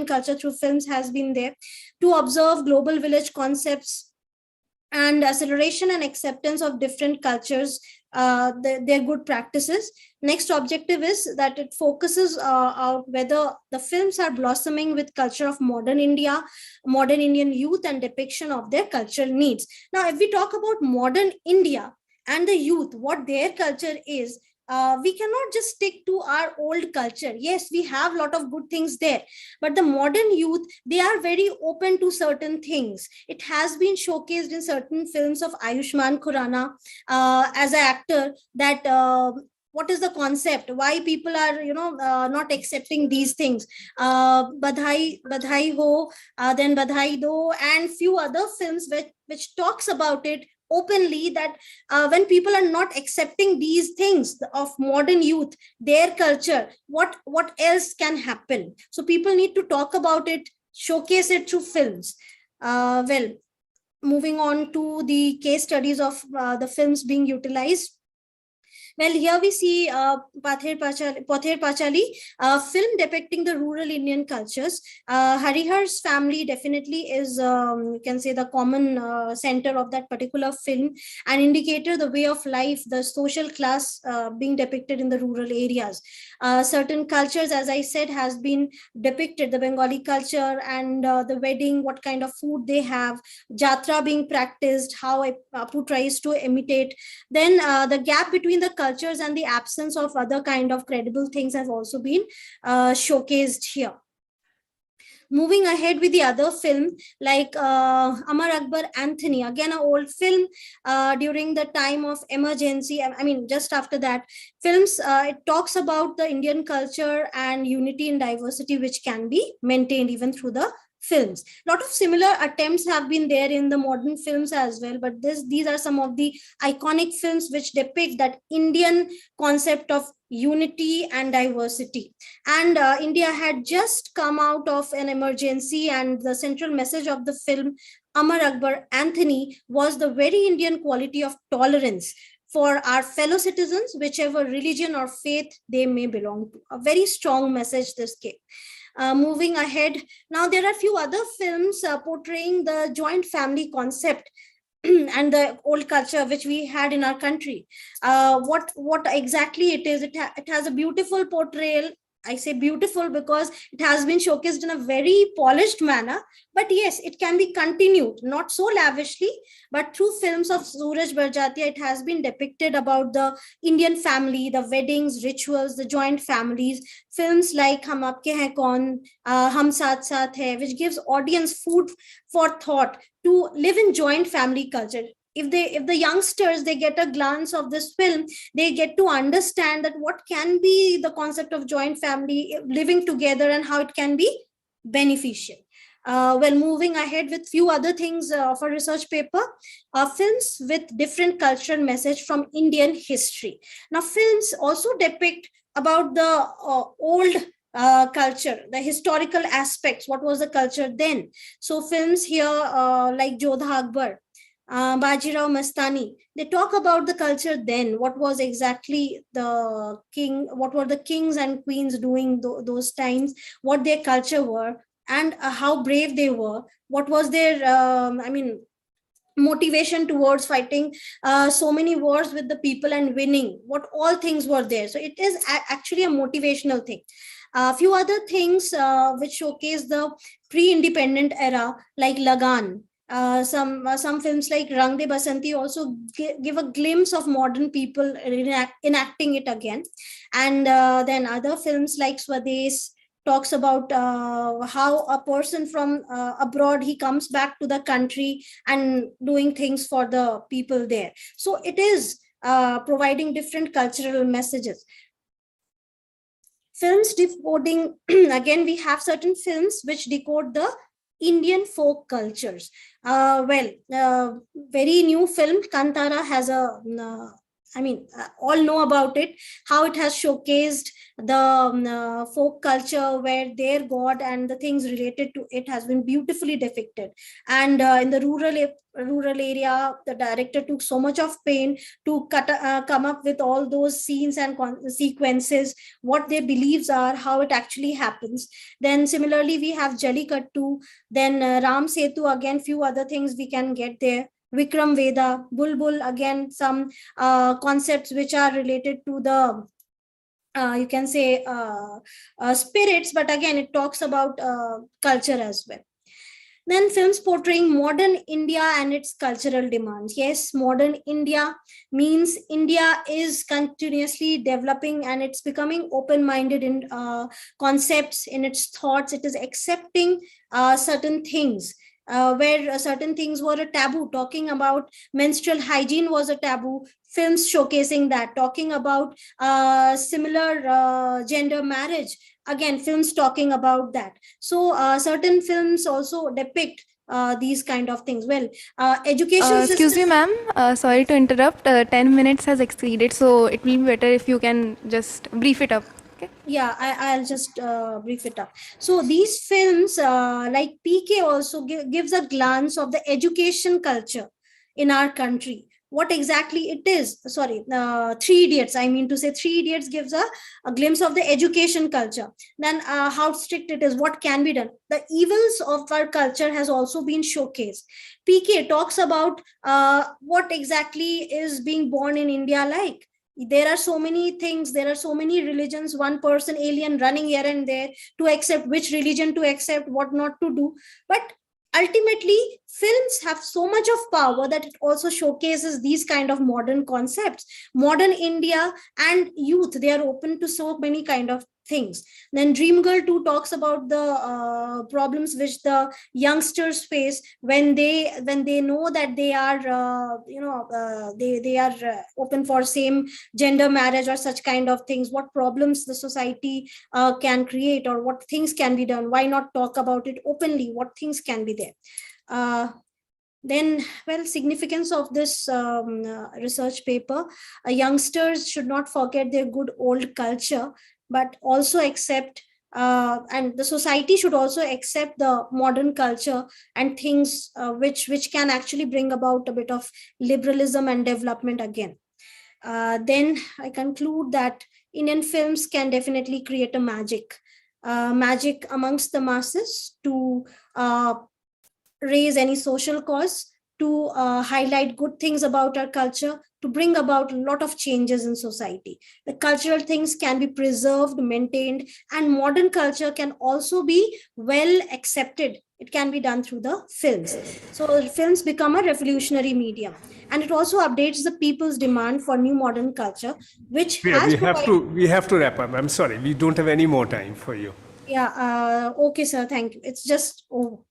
culture through films has been there. To observe global village concepts and acceleration and acceptance of different cultures, their good practices. Next objective is that it focuses out whether the films are blossoming with culture of modern India, modern Indian youth, and depiction of their cultural needs. Now, if we talk about modern India and the youth, what their culture is, we cannot just stick to our old culture. Yes, we have a lot of good things there, but the modern youth, they are very open to certain things. It has been showcased in certain films of Ayushmann Khurrana as an actor that what is the concept, why people are not accepting these things. Badhai Ho, then Badhai Do, and few other films which talks about it openly, that when people are not accepting these things of modern youth, their culture, what else can happen? So people need to talk about it, showcase it through films. Well, moving on to the case studies of the films being utilized. Well, here we see Pather Pachali, a film depicting the rural Indian cultures. Harihar's family definitely is, you can say, the common center of that particular film, and indicator the way of life, the social class being depicted in the rural areas. Certain cultures, as I said, has been depicted, the Bengali culture and the wedding, what kind of food they have, jatra being practiced, how Apu tries to imitate. Then the gap between the cultures and the absence of other kind of credible things has also been showcased here. Moving ahead with the other film, like Amar Akbar Anthony, again an old film during the time of emergency. I mean, just after that, films, it talks about the Indian culture and unity and diversity, which can be maintained even through the films. A lot of similar attempts have been there in the modern films as well, but these are some of the iconic films which depict that Indian concept of unity and diversity. And India had just come out of an emergency, and the central message of the film Amar Akbar Anthony was the very Indian quality of tolerance for our fellow citizens, whichever religion or faith they may belong to. A very strong message this gave. Moving ahead, now there are a few other films portraying the joint family concept and the old culture which we had in our country. What exactly it is, it has a beautiful portrayal. I say beautiful because it has been showcased in a very polished manner. But yes, it can be continued, not so lavishly, but through films of Suraj Barjatia, it has been depicted about the Indian family, the weddings, rituals, the joint families. Films like Hum Aapke Hain Kaun, Hum Saath Saath Hai, which gives audience food for thought to live in joint family culture. If the youngsters, they get a glance of this film, they get to understand that what can be the concept of joint family living together and how it can be beneficial. Well, moving ahead with few other things of a research paper, films with different cultural message from Indian history. Now, films also depict about the old culture, the historical aspects, what was the culture then. So films here like Jodha Akbar, Bajirao Mastani, they talk about the culture then, what was exactly the king, what were the kings and queens doing those times, what their culture were, and how brave they were, what was their, motivation towards fighting so many wars with the people and winning, what all things were there. So it is actually a motivational thing. A few other things which showcase the pre-independent era, like Lagan. Some films like Rang De Basanti also give a glimpse of modern people enacting it again. And then other films like Swades talks about how a person from abroad, he comes back to the country and doing things for the people there. So it is providing different cultural messages. Films decoding, again, we have certain films which decode the Indian folk cultures. Very new film, Kantara, has a, all know about it, how it has showcased the folk culture, where their god and the things related to it has been beautifully depicted. And in the rural area, the director took so much of pain to come up with all those scenes and sequences, what their beliefs are, how it actually happens. Then similarly, we have Jallikattu, then Ram Setu, again, few other things we can get there. Vikram Veda, Bulbul, again, some concepts which are related to the you can say spirits, but again, it talks about culture as well. Then films portraying modern India and its cultural demands. Yes, modern India means India is continuously developing and it's becoming open-minded in concepts, in its thoughts. It is accepting certain things. where certain things were a taboo. Talking about menstrual hygiene was a taboo. Films showcasing that. Talking about similar gender marriage, again, films talking about that. So certain films also depict these kind of things. Well, education Excuse system. me, ma'am. Sorry to interrupt. 10 minutes has exceeded, so it will be better if you can just brief it up. Okay. Yeah, I'll just brief it up. So these films like PK also gives a glance of the education culture in our country, what exactly it is. Sorry, Three Idiots, I mean to say Three Idiots gives a glimpse of the education culture. Then how strict it is, what can be done. The evils of our culture has also been showcased. PK talks about what exactly is being born in India like. There are so many things, there are so many religions, one person alien running here and there to accept which religion to accept, what not to do. But ultimately films have so much of power that it also showcases these kind of modern concepts. Modern India and youth, they are open to so many kind of things. Then Dream Girl 2 talks about the problems which the youngsters face when they know that they are they are open for same gender marriage or such kind of things. What problems the society can create, or what things can be done. Why not talk about it openly, what things can be there. Then, well, significance of this research paper, youngsters should not forget their good old culture, but also accept and the society should also accept the modern culture and things which can actually bring about a bit of liberalism and development again. Then I conclude that Indian films can definitely create a magic amongst the masses to raise any social cause, to highlight good things about our culture, to bring about a lot of changes in society. The cultural things can be preserved, maintained, and modern culture can also be well accepted. It can be done through the films. So films become a revolutionary medium, and it also updates the people's demand for new modern culture, which Yeah, has provided. we have to wrap up. I'm sorry, we don't have any more time for you. Yeah. Okay, sir. Thank you. It's just. Oh.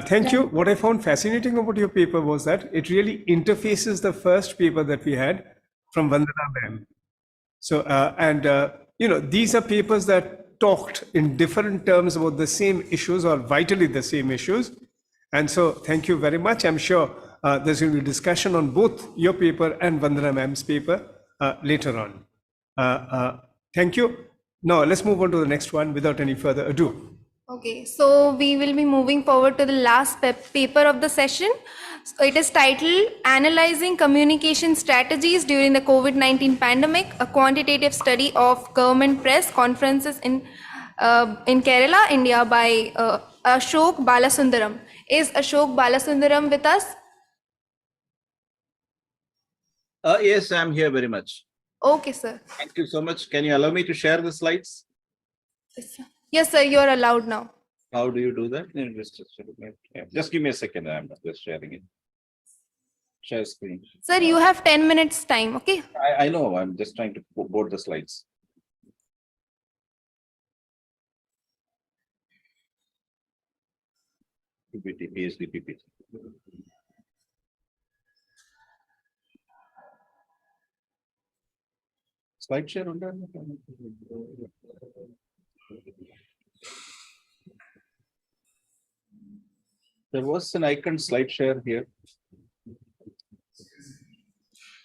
Thank you. What I found fascinating about your paper was that it really interfaces the first paper that we had from Vandana ma'am. So, these are papers that talked in different terms about the same issues or vitally the same issues. And so, thank you very much. I'm sure there's going to be discussion on both your paper and Vandana ma'am's paper later on. Thank you. Now, let's move on to the next one without any further ado. Okay, so we will be moving forward to the last paper of the session. So it is titled Analyzing Communication Strategies During the COVID-19 Pandemic, a quantitative study of government press conferences in Kerala, India by Ashok Balasundaram. Is Ashok Balasundaram with us? Yes, I'm here very much. Okay, sir. Thank you so much. Can you allow me to share the slides? Yes, sir, you're allowed now. How do you do that? Just give me a second. I'm just sharing it. Share screen. Sir, you have 10 minutes time, okay? I know. I'm just trying to board the slides. PPT, PSD, PPT. Slide share on that. There was an icon slide share here.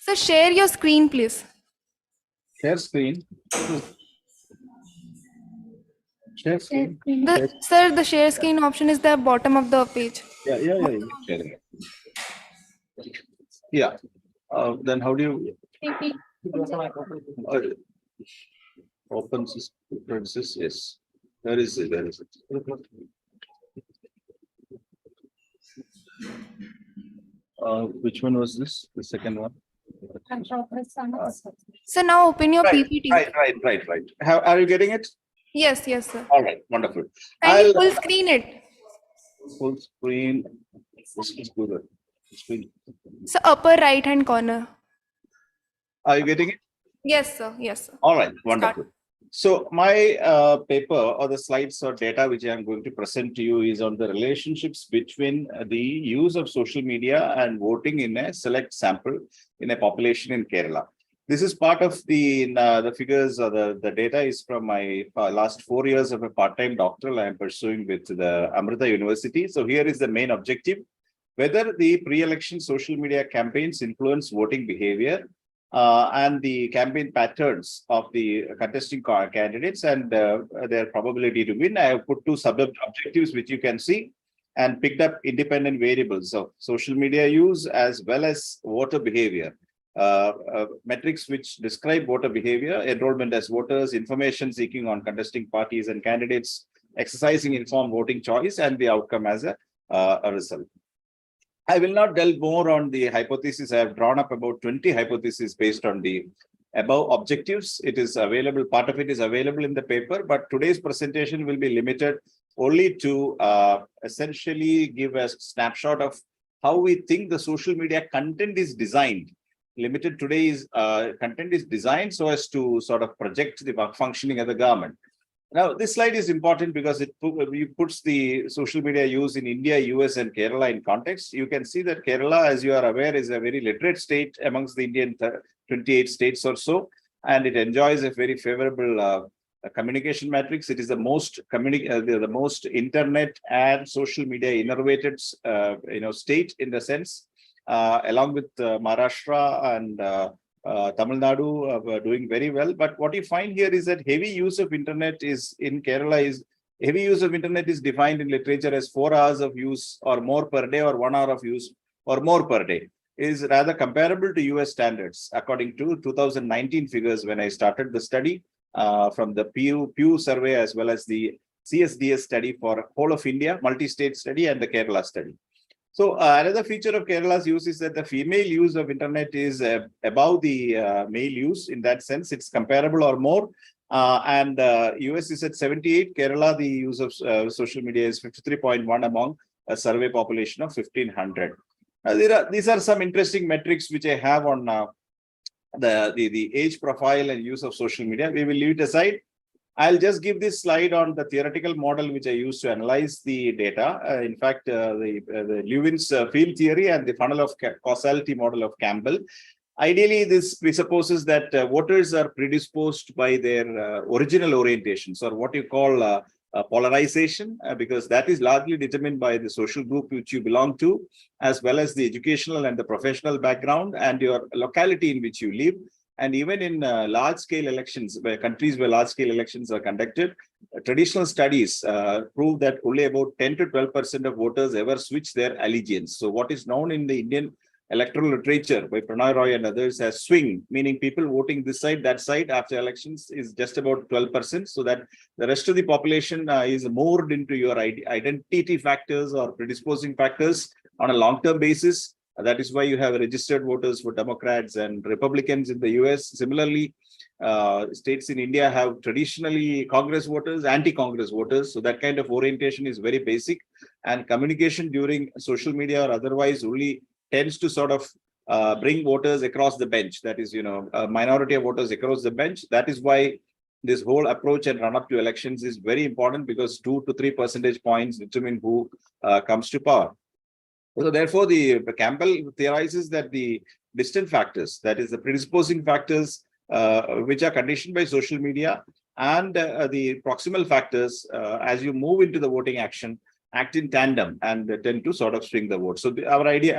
So share your screen, please. Share screen. Share screen. Sir, the share screen option is the bottom of the page. Yeah. Sharing it. Yeah. Then how do you open this? Yes. There is it. Which one was this? The second one. So now open your PPT. Right. Are you getting it? Yes, sir. All right, wonderful. I'll full screen it. Full screen. This is good. Screen. So upper right hand corner. Are you getting it? Yes, sir. All right, wonderful. So my paper or the slides or data which I'm going to present to you is on the relationships between the use of social media and voting in a select sample in a population in Kerala. This is part of the figures or the data is from my last 4 years of a part-time doctoral I am pursuing with the Amrita University. So here is the main objective: whether the pre-election social media campaigns influence voting behavior and the campaign patterns of the contesting candidates and their probability to win. I have put two sub-objectives which you can see and picked up independent variables of social media use as well as voter behavior. Metrics which describe voter behavior, enrollment as voters, information seeking on contesting parties and candidates, exercising informed voting choice, and the outcome as a result. I will not delve more on the hypothesis. I have drawn up about 20 hypotheses based on the above objectives. It is available, part of it is available in the paper, but today's presentation will be limited only to essentially give a snapshot of how we think the social media content is designed. Limited today is content is designed so as to sort of project the functioning of the government. Now, this slide is important because it puts the social media use in India, US, and Kerala in context. You can see that Kerala, as you are aware, is a very literate state amongst the Indian 28 states or so, and it enjoys a very favorable communication matrix. It is the most the most internet and social media innervated state in the sense, along with Maharashtra and Tamil Nadu were doing very well. But what you find here is that heavy use of internet is in Kerala is heavy use of internet is defined in literature as 4 hours of use or more per day or 1 hour of use or more per day, is rather comparable to US standards according to 2019 figures when I started the study from the Pew survey as well as the CSDS study for whole of India, multi-state study, and the Kerala study. So another feature of Kerala's use is that the female use of internet is above the male use. In that sense, it's comparable or more. And US is at 78. Kerala, the use of social media is 53.1 among a survey population of 1,500. These are some interesting metrics which I have on the age profile and use of social media. We will leave it aside. I'll just give this slide on the theoretical model which I used to analyze the data. In fact, the Lewin's field theory and the funnel of causality model of Campbell. Ideally, this presupposes that voters are predisposed by their original orientations, or what you call polarization, because that is largely determined by the social group which you belong to, as well as the educational and the professional background and your locality in which you live. And even in large-scale elections, countries where large-scale elections are conducted, traditional studies prove that only about 10 to 12% of voters ever switch their allegiance. So what is known in the Indian electoral literature by Pranay Roy and others as swing, meaning people voting this side, that side after elections, is just about 12%. So that the rest of the population is moored into your identity factors or predisposing factors on a long-term basis. That is why you have registered voters for Democrats and Republicans in the US. Similarly, states in India have traditionally Congress voters, anti-Congress voters. So that kind of orientation is very basic. And communication during social media or otherwise only tends to sort of bring voters across the bench. That is, a minority of voters across the bench. That is why this whole approach and run up to elections is very important, because 2 to 3 percentage points determine who comes to power. So therefore, the Campbell theorizes that the distant factors, that is the predisposing factors, which are conditioned by social media, and the proximal factors, as you move into the voting action, act in tandem and tend to sort of swing the vote. So our idea.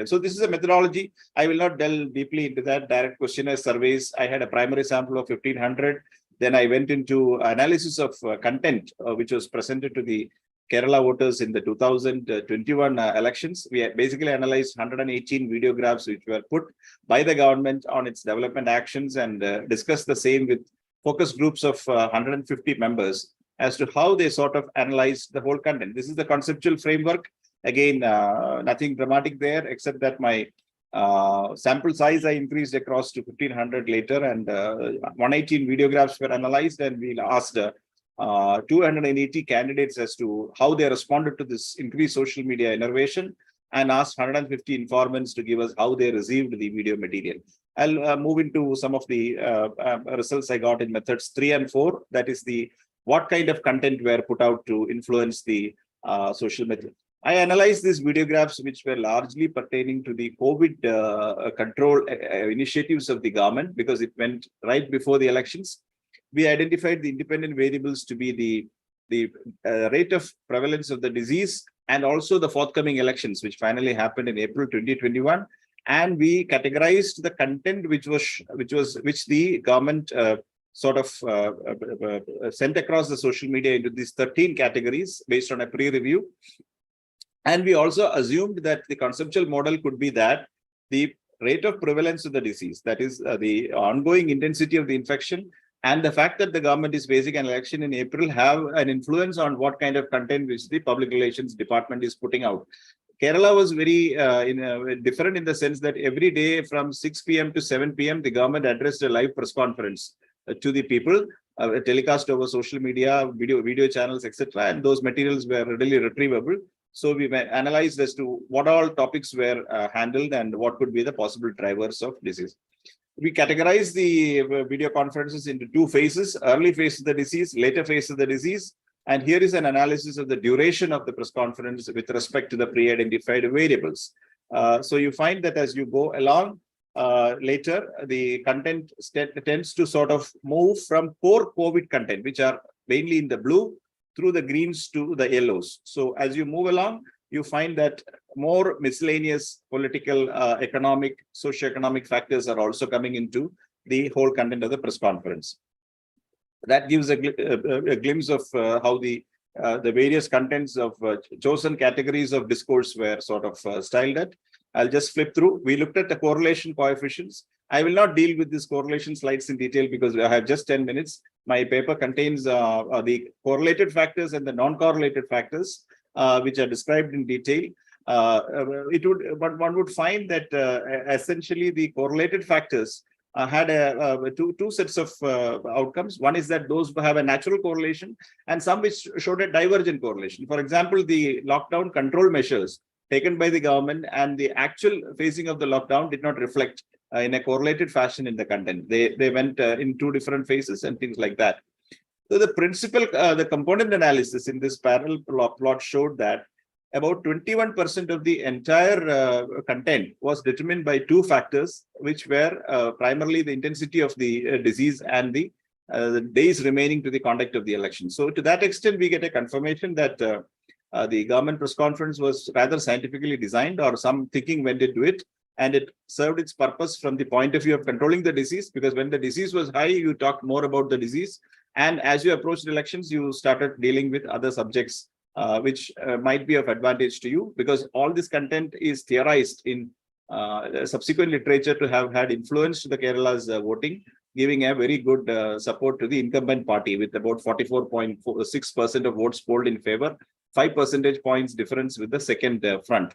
So this is a methodology. I will not delve deeply into that. Direct questionnaire surveys. I had a primary sample of 1,500. Then I went into analysis of content, which was presented to the Kerala voters in the 2021 elections. We basically analyzed 118 videographs which were put by the government on its development actions, and discussed the same with focus groups of 150 members as to how they sort of analyzed the whole content. This is the conceptual framework. Again, nothing dramatic there, except that my sample size I increased across to 1,500 later, and 118 videographs were analyzed, and we asked 280 candidates as to how they responded to this increased social media innovation, and asked 150 informants to give us how they received the video material. I'll move into some of the results I got in methods 3 and 4. That is the what kind of content were put out to influence the social media. I analyzed these videographs, which were largely pertaining to the COVID control initiatives of the government, because it went right before the elections. We identified the independent variables to be the rate of prevalence of the disease and also the forthcoming elections, which finally happened in April 2021. And we categorized the content which the government sent across the social media into these 13 categories based on a pre-review. And we also assumed that the conceptual model could be that the rate of prevalence of the disease, that is the ongoing intensity of the infection, and the fact that the government is facing an election in April have an influence on what kind of content which the public relations department is putting out. Kerala was very different in the sense that every day from 6 p.m. to 7 p.m., the government addressed a live press conference to the people, telecast over social media, video channels, etc. And those materials were readily retrievable. So we analyzed as to what all topics were handled and what could be the possible drivers of disease. We categorize the video conferences into two phases: early phase of the disease, later phase of the disease. And here is an analysis of the duration of the press conference with respect to the pre-identified variables. So you find that as you go along later, the content tends to sort of move from core COVID content, which are mainly in the blue, through the greens to the yellows. So as you move along, you find that more miscellaneous political, economic, socioeconomic factors are also coming into the whole content of the press conference. That gives a glimpse of how the various contents of chosen categories of discourse were sort of styled at. I'll just flip through. We looked at the correlation coefficients. I will not deal with these correlation slides in detail because I have just 10 minutes. My paper contains the correlated factors and the non-correlated factors, which are described in detail. But one would find that essentially the correlated factors had two sets of outcomes. One is that those have a natural correlation and some which showed a divergent correlation. For example, the lockdown control measures taken by the government and the actual phasing of the lockdown did not reflect in a correlated fashion in the content. They went in two different phases and things like that. So the principal, the component analysis in this parallel plot showed that about 21% of the entire content was determined by two factors, which were primarily the intensity of the disease and the days remaining to the conduct of the election. So to that extent, we get a confirmation that the government press conference was rather scientifically designed, or some thinking went into it, and it served its purpose from the point of view of controlling the disease, because when the disease was high, you talked more about the disease. And as you approached elections, you started dealing with other subjects which might be of advantage to you, because all this content is theorized in subsequent literature to have had influence to the Kerala's voting, giving a very good support to the incumbent party with about 44.6% of votes polled in favor, 5 percentage points difference with the second front.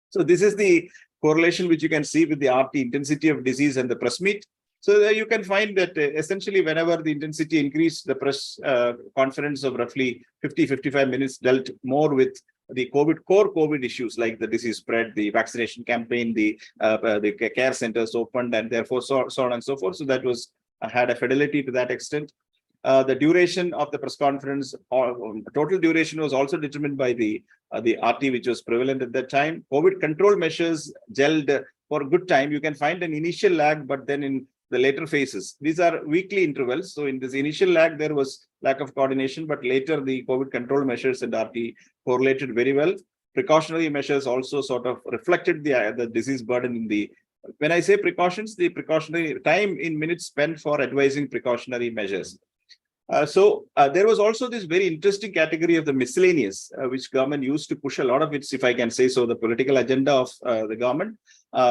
So this is the correlation which you can see with the RT intensity of disease and the press meet. So there you can find that essentially whenever the intensity increased, the press conference of roughly 50-55 minutes dealt more with the core COVID issues like the disease spread, the vaccination campaign, the care centers opened, and therefore so on and so forth. So that was had a fidelity to that extent. The duration of the press conference, or total duration, was also determined by the RT which was prevalent at that time. COVID control measures gelled for a good time. You can find an initial lag, but then in the later phases, these are weekly intervals. So in this initial lag, there was lack of coordination, but later the COVID control measures and RT correlated very well. Precautionary measures also sort of reflected the disease burden in the, when I say precautions, the precautionary time in minutes spent for advising precautionary measures. So there was also this very interesting category of the miscellaneous, which government used to push a lot of its, if I can say so, the political agenda of the government.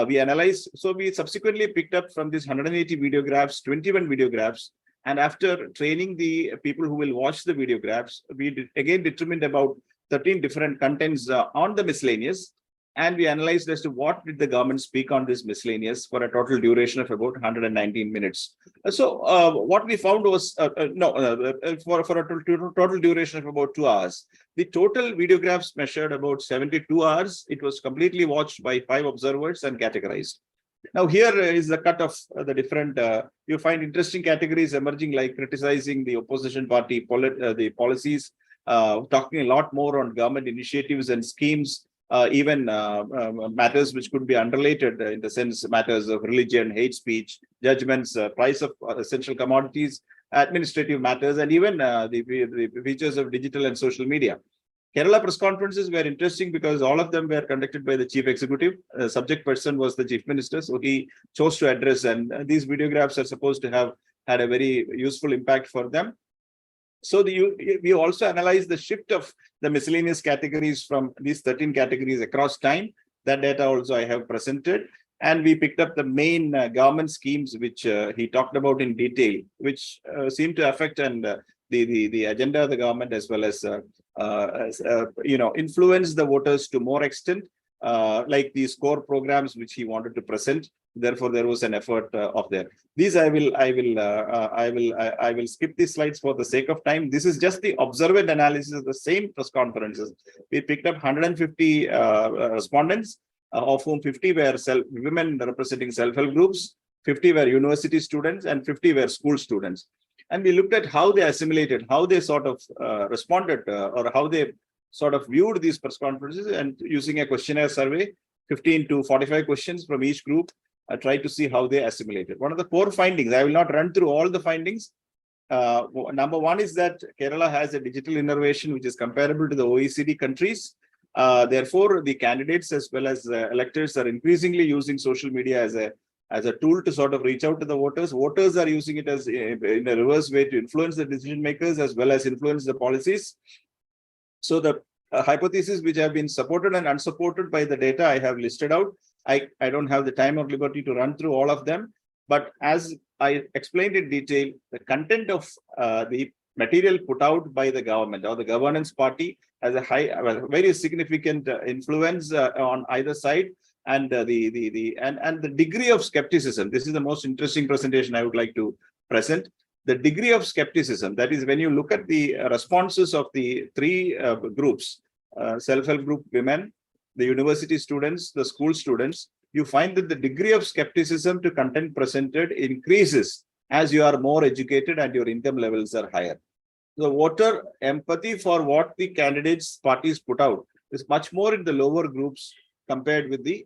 We analyzed, so we subsequently picked up from these 180 videographs, 21 videographs. And after training the people who will watch the videographs, we again determined about 13 different contents on the miscellaneous. And we analyzed as to what did the government speak on this miscellaneous for a total duration of about 119 minutes. So what we found was, for a total duration of about 2 hours. The total videographs measured about 72 hours. It was completely watched by 5 observers and categorized. Now here is the cut of the different, you find interesting categories emerging, like criticizing the opposition party, the policies, talking a lot more on government initiatives and schemes, even matters which could be unrelated in the sense matters of religion, hate speech, judgments, price of essential commodities, administrative matters, and even the features of digital and social media. Kerala press conferences were interesting because all of them were conducted by the chief executive. Subject person was the chief minister, so he chose to address, and these videographs are supposed to have had a very useful impact for them. So we also analyzed the shift of the miscellaneous categories from these 13 categories across time. That data also I have presented. And we picked up the main government schemes, which he talked about in detail, which seem to affect and the agenda of the government, as well as influence the voters to more extent, like these core programs which he wanted to present. Therefore, there was an effort of there. These I will skip these slides for the sake of time. This is just the observant analysis of the same press conferences. We picked up 150 respondents, of whom 50 were women representing self-help groups, 50 were university students, and 50 were school students. And we looked at how they assimilated, how they sort of responded, or how they sort of viewed these press conferences, and using a questionnaire survey, 15 to 45 questions from each group, tried to see how they assimilated. One of the core findings, I will not run through all the findings. Number one is that Kerala has a digital innovation which is comparable to the OECD countries. Therefore, the candidates as well as electors are increasingly using social media as a tool to sort of reach out to the voters. Voters are using it as in a reverse way to influence the decision makers as well as influence the policies. So the hypotheses which have been supported and unsupported by the data I have listed out. I don't have the time or liberty to run through all of them, but as I explained in detail, the content of the material put out by the government or the governance party has a very significant influence on either side, and the degree of skepticism. This is the most interesting presentation I would like to present. The degree of skepticism, that is, when you look at the responses of the three groups, self-help group women, the university students, the school students, you find that the degree of skepticism to content presented increases as you are more educated and your income levels are higher. The voter empathy for what the candidates parties put out is much more in the lower groups compared with the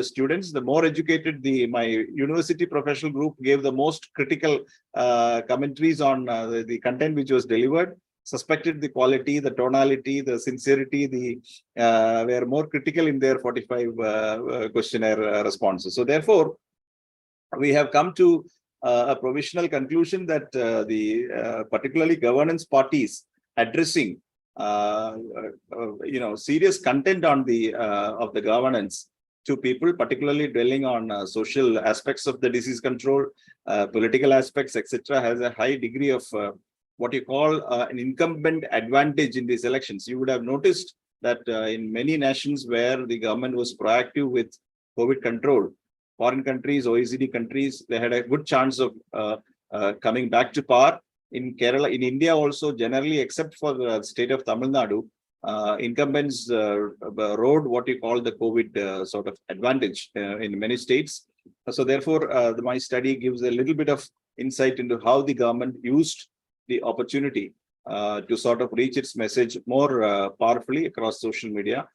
students. The more educated, my university professional group gave the most critical commentaries on the content which was delivered, suspected the quality, the tonality, the sincerity, were more critical in their 45 questionnaire responses. So therefore, we have come to a provisional conclusion that particularly governance parties addressing serious content on of the governance to people, particularly dwelling on social aspects of the disease control, political aspects, etc., has a high degree of what you call an incumbent advantage in these elections. You would have noticed that in many nations where the government was proactive with COVID control, foreign countries, OECD countries, they had a good chance of coming back to power. In Kerala, in India also, generally, except for the state of Tamil Nadu, incumbents rode what you call the COVID sort of advantage in many states. So therefore, my study gives a little bit of insight into how the government used the opportunity to sort of reach its message more powerfully across social media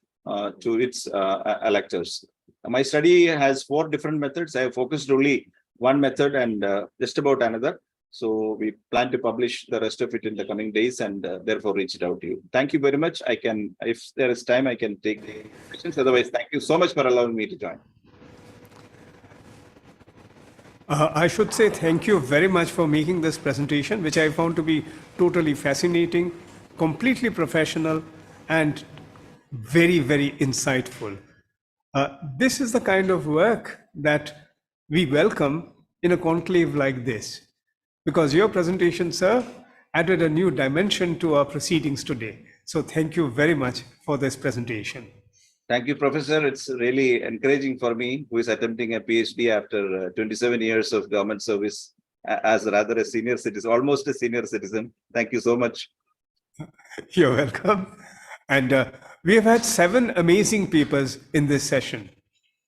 to its electors. My study has 4 different methods. I have focused only one method and just about another. So we plan to publish the rest of it in the coming days and therefore reach it out to you. Thank you very much. I can, if there is time, I can take the questions. Otherwise, thank you so much for allowing me to join. I should say thank you very much for making this presentation, which I found to be totally fascinating, completely professional, and very, very insightful. This is the kind of work that we welcome in a conclave like this, because your presentation, sir, added a new dimension to our proceedings today. So thank you very much for this presentation. Thank you, Professor. It's really encouraging for me, who is attempting a PhD after 27 years of government service as rather a senior citizen, almost a senior citizen. Thank you so much. You're welcome. And we have had 7 amazing papers in this session,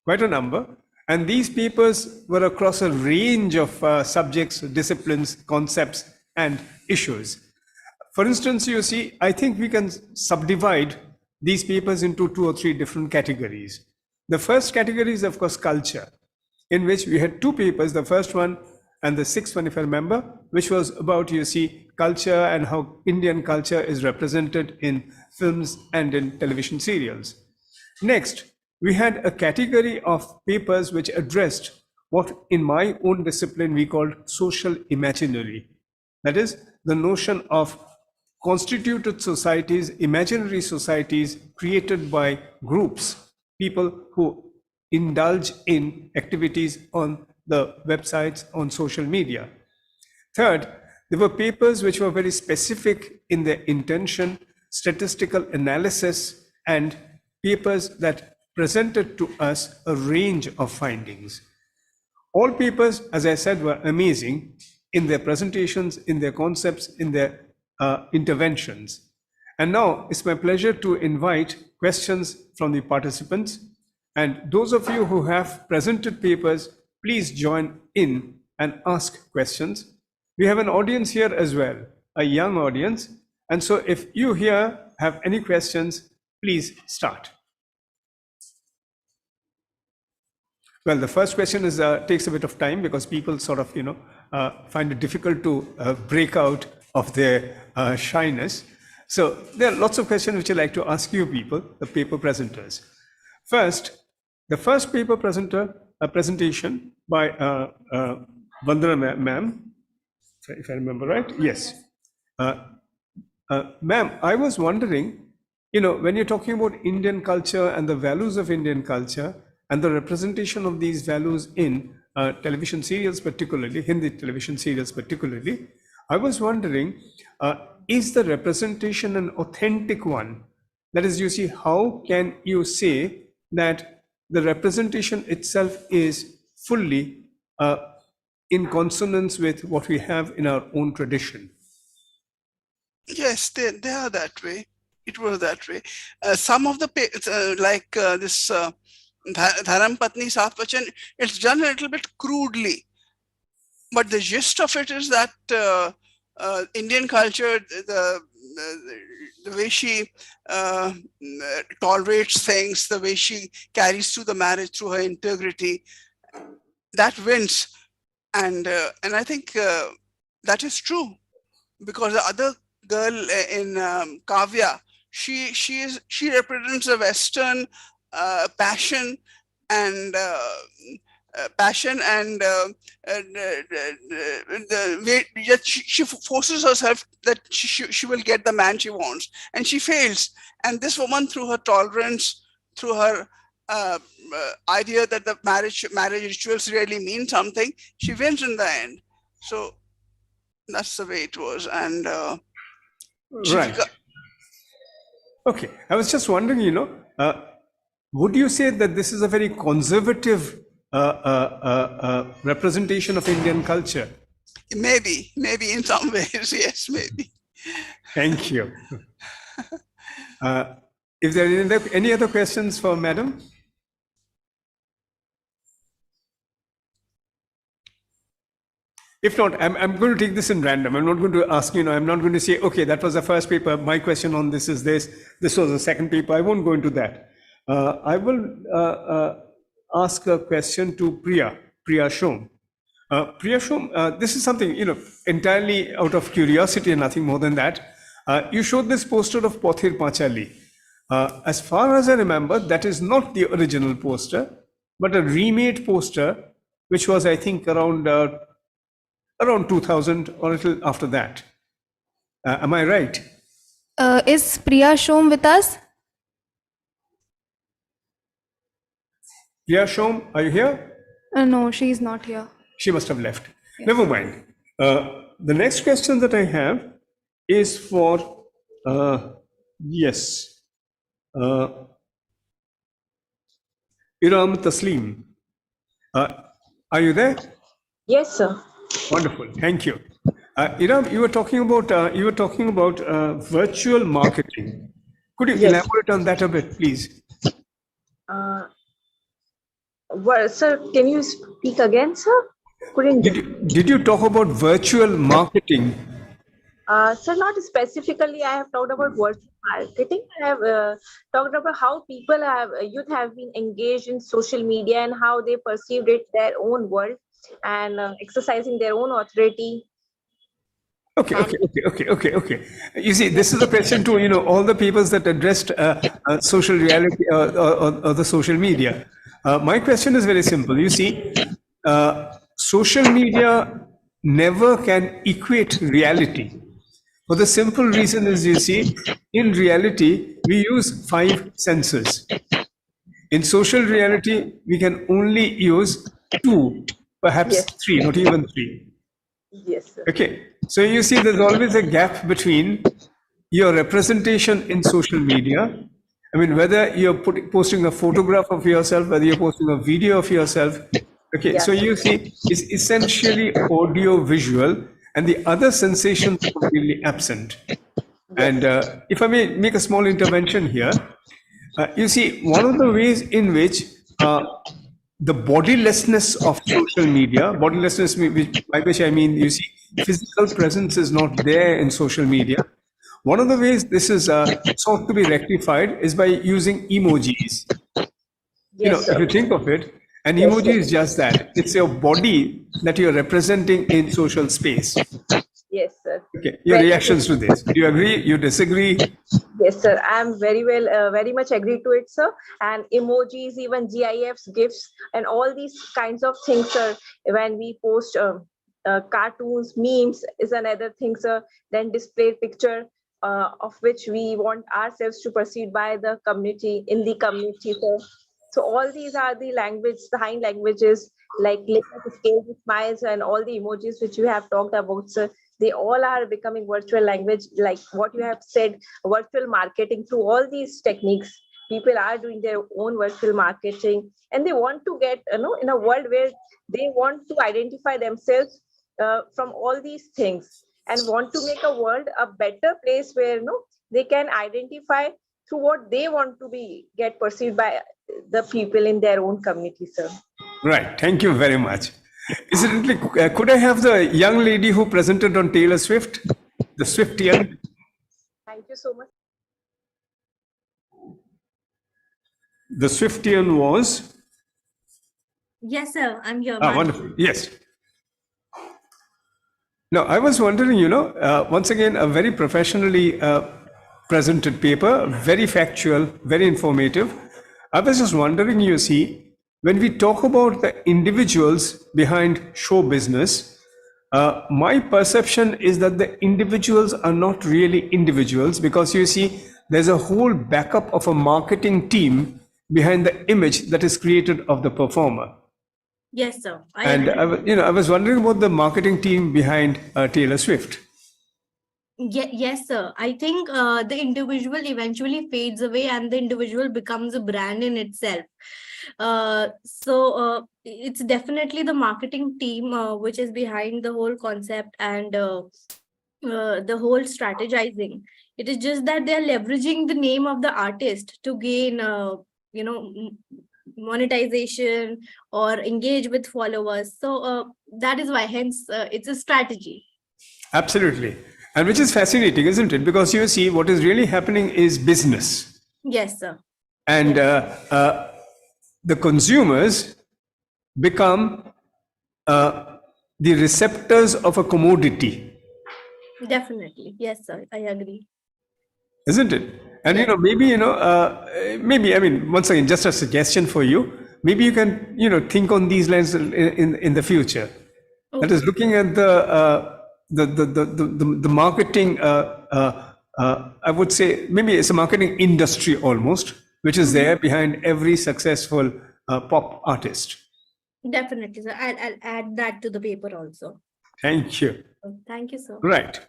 quite a number. And these papers were across a range of subjects, disciplines, concepts, and issues. For instance, you see, I think we can subdivide these papers into 2 or 3 different categories. The first category is, of course, culture, in which we had 2 papers, the first one and the 6th one, if I remember, which was about, you see, culture and how Indian culture is represented in films and in television serials. Next, we had a category of papers which addressed what in my own discipline we called social imaginary. That is, the notion of constituted societies, imaginary societies created by groups, people who indulge in activities on the websites, on social media. Third, there were papers which were very specific in their intention, statistical analysis, and papers that presented to us a range of findings. All papers, as I said, were amazing in their presentations, in their concepts, in their interventions. And now it's my pleasure to invite questions from the participants. And those of you who have presented papers, please join in and ask questions. We have an audience here as well, a young audience. And so if you here have any questions, please start. Well, the first question is takes a bit of time because people sort of, find it difficult to break out of their shyness. So there are lots of questions which I'd like to ask you people, the paper presenters. First, the first paper presentation by Vandana ma'am, if I remember right. Yes. Ma'am, I was wondering, when you're talking about Indian culture and the values of Indian culture and the representation of these values in television serials, particularly Hindi television serials particularly, I was wondering, is the representation an authentic one? That is, you see, how can you say that the representation itself is fully in consonance with what we have in our own tradition? Yes, they are that way. It was that way. Some of the like this Dharam Patni Saath Bachan, it's done a little bit crudely, but the gist of it is that Indian culture, the way she tolerates things, the way she carries through the marriage through her integrity, that wins. And I think that is true, because the other girl in Kavya, she represents a Western passion and the way yet she forces herself that she will get the man she wants, and she fails. And this woman, through her tolerance, through her idea that the marriage rituals really mean something, she wins in the end. So that's the way it was. And right. Okay, I was just wondering, would you say that this is a very conservative representation of Indian culture? Maybe in some ways, yes, maybe. Thank you. If there are any other questions for Madam? If not, I'm going to take this in random. I'm not going to ask, I'm not going to say, okay, that was the first paper. My question on this is this. This was the second paper. I won't go into that. I will ask a question to Priya Shom. Priya Shom, this is something, entirely out of curiosity and nothing more than that. You showed this poster of Pothir Panchali. As far as I remember, that is not the original poster, but a remade poster, which was, I think, around 2000 or a little after that. Am I right? Is Priya Shom with us? Priya Shom, are you here? No, she is not here. She must have left. Yes. Never mind. The next question that I have is for, yes, Iram Taslim. Are you there? Yes, sir. Wonderful. Thank you. Iram, you were talking about virtual marketing. Could you elaborate on that a bit, please? Well, sir, can you speak again, sir? Couldn't get. Did you talk about virtual marketing? Sir, not specifically. I have talked about virtual marketing. I have talked about how people have youth have been engaged in social media and how they perceived it their own world and exercising their own authority. Okay. You see, this is a question to all the papers that addressed social reality or the social media. My question is very simple. You see, social media never can equate reality. For the simple reason is, you see, in reality, we use 5 senses. In social reality, we can only use 2, perhaps Yes. 3, not even 3. Yes, sir. Okay, so you see there's always a gap between your representation in social media. I mean, whether you're posting a photograph of yourself, whether you're posting a video of yourself. Okay, Yeah. so you see it's essentially audio visual and the other sensations are completely absent. And if I may make a small intervention here, you see, one of the ways in which the bodilessness of social media, bodilessness by which I mean, you see, physical presence is not there in social media. One of the ways this is sought to be rectified is by using emojis. Yes, If you sir. think of it, an Yes, emoji sir. is just that. It's your body that you're representing in social space. Yes, sir. Okay, your Very reactions to this. Do you agree? You disagree? Yes, sir. I'm very much agree to it, sir. And emojis, even GIFs, GIFs, and all these kinds of things, sir. When we post cartoons, memes is another thing, sir. Then display picture of which we want ourselves to perceive by the community, in the community, sir. So all these are the language, the high languages like scales, smiles, and all the emojis which you have talked about, sir. They all are becoming virtual language, like what you have said, virtual marketing. Through all these techniques, people are doing their own virtual marketing, and they want to get, in a world where they want to identify themselves from all these things and want to make a world a better place where they can identify through what they want to be get perceived by the people in their own community, sir. Right. Thank you very much. Incidentally, could I have the young lady who presented on Taylor Swift, the Swiftian? Thank you so much. The Swiftian was? Yes, sir. I'm here. Wonderful. Yes. Now, I was wondering, once again, a very professionally presented paper, very factual, very informative. I was just wondering, you see, when we talk about the individuals behind show business, my perception is that the individuals are not really individuals, because you see, there's a whole backup of a marketing team behind the image that is created of the performer. Yes, sir. I was wondering about the marketing team behind Taylor Swift. Yes, sir. I think the individual eventually fades away and the individual becomes a brand in itself. So it's definitely the marketing team which is behind the whole concept and the whole strategizing. It is just that they are leveraging the name of the artist to gain, monetization or engage with followers. So that is why, hence, it's a strategy. Absolutely. And which is fascinating, isn't it? Because you see, what is really happening is business. Yes, sir. And the consumers become the receptors of a commodity. Definitely. Yes, sir. I agree. Isn't it? And, maybe, I mean, once again, just a suggestion for you, maybe you can, think on these lines in the future. Okay. That is looking at the marketing, I would say, maybe it's a marketing industry almost, which is there behind every successful pop artist. Definitely, sir. I'll add that to the paper also. Thank you. Thank you, sir. Right.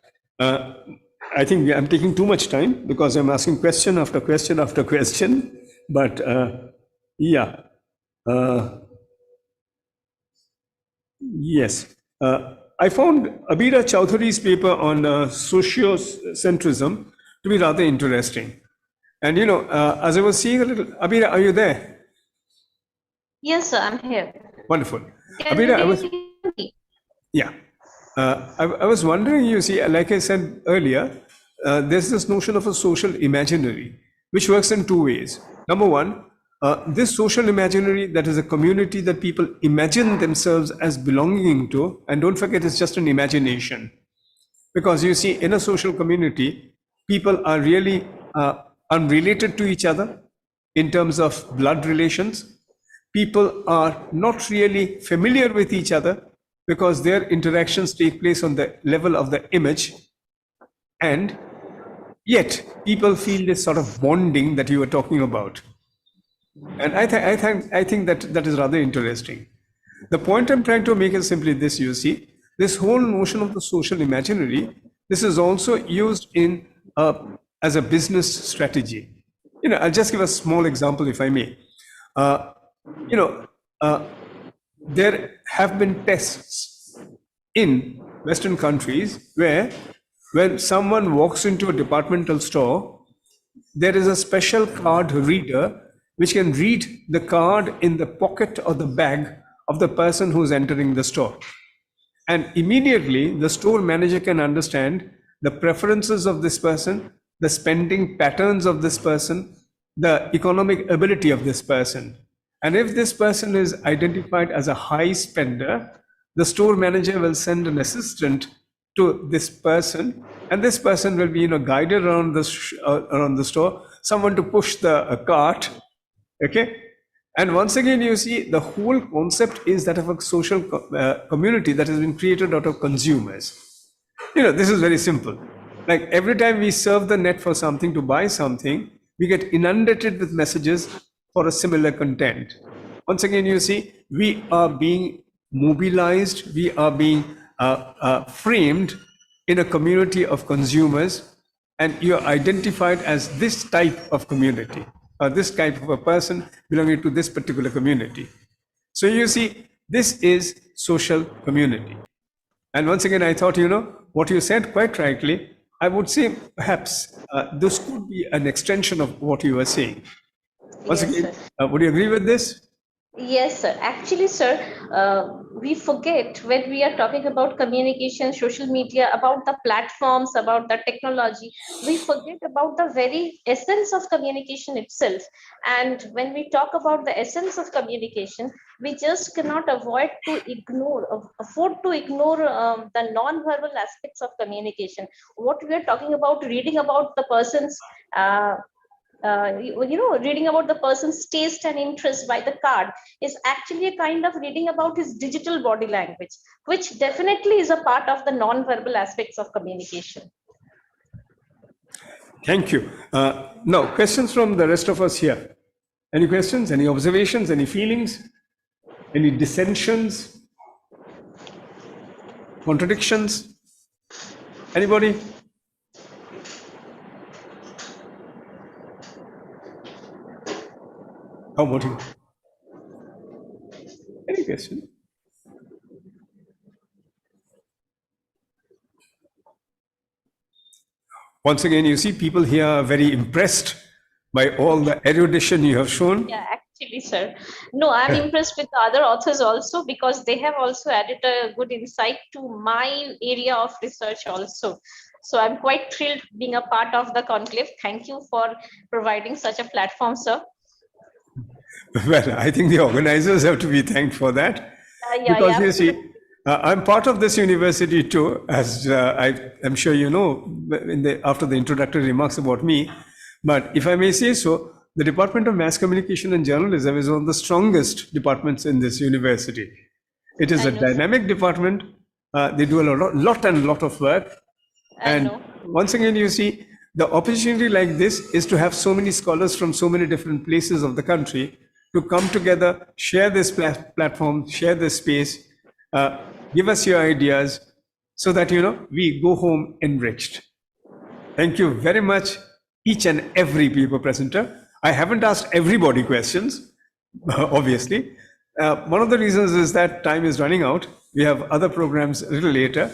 I think I'm taking too much time because I'm asking question after question after question. But yeah. Yes. I found Abira Chowdhury's paper on sociocentrism to be rather interesting. And, as I was seeing a little, Abira, are you there? Yes, sir, I'm here. Wonderful. Can Abida, you hear me? yeah. I was wondering, you see, like I said earlier, there's this notion of a social imaginary, which works in two ways. Number one, this social imaginary, that is a community that people imagine themselves as belonging to, and don't forget, it's just an imagination. Because you see, in a social community, people are really unrelated to each other in terms of blood relations. People are not really familiar with each other because their interactions take place on the level of the image. And yet, people feel this sort of bonding that you were talking about. And I think that is rather interesting. The point I'm trying to make is simply this, you see, this whole notion of the social imaginary, this is also used in as a business strategy. You know, I'll just give a small example, if I may. You know, there have been tests in Western countries where when someone walks into a departmental store, there is a special card reader which can read the card in the pocket or the bag of the person who's entering the store. And immediately the store manager can understand the preferences of this person, the spending patterns of this person, the economic ability of this person. And if this person is identified as a high spender, the store manager will send an assistant to this person, and this person will be, you know, guided around the store, someone to push the cart, okay? And once again, you see, the whole concept is that of a social community that has been created out of consumers. You know, this is very simple. Like every time we surf the net for something to buy something, we get inundated with messages for a similar content. Once again, you see, we are being mobilized, we are being framed in a community of consumers, and you are identified as this type of community, or this type of a person belonging to this particular community. So you see, this is social community. And once again, I thought, you know, what you said quite rightly, I would say perhaps this could be an extension of what you were saying. Once Yes, again, sir. would you agree with this? Yes, sir. Actually, sir, we forget when we are talking about communication, social media, about the platforms, about the technology, we forget about the very essence of communication itself. And when we talk about the essence of communication, we just cannot afford to ignore the non-verbal aspects of communication. What we are talking about, reading about the person's reading about the person's taste and interest by the card is actually a kind of reading about his digital body language, which definitely is a part of the non-verbal aspects of communication. Thank you. Now, questions from the rest of us here. Any questions, any observations, any feelings, any dissensions, contradictions? Anybody? How about you? Any question? Once again, you see, people here are very impressed by all the erudition you have shown. Yeah, actually, sir. No, I'm impressed with the other authors also, because they have also added a good insight to my area of research also. So I'm quite thrilled being a part of the conclave. Thank you for providing such a platform, sir. Well, I think the organizers have to be thanked for that. Because you see, I'm part of this university too, as I'm sure you know, after the introductory remarks about me. But if I may say so, the Department of Mass Communication and Journalism is one of the strongest departments in this university. It is a dynamic department. They do a lot of work. And once again, you see, the opportunity like this is to have so many scholars from so many different places of the country to come together, share this platform, share this space, give us your ideas, so that, you know, we go home enriched. Thank you very much, each and every people presenter. I haven't asked everybody questions, obviously. One of the reasons is that time is running out. We have other programs a little later,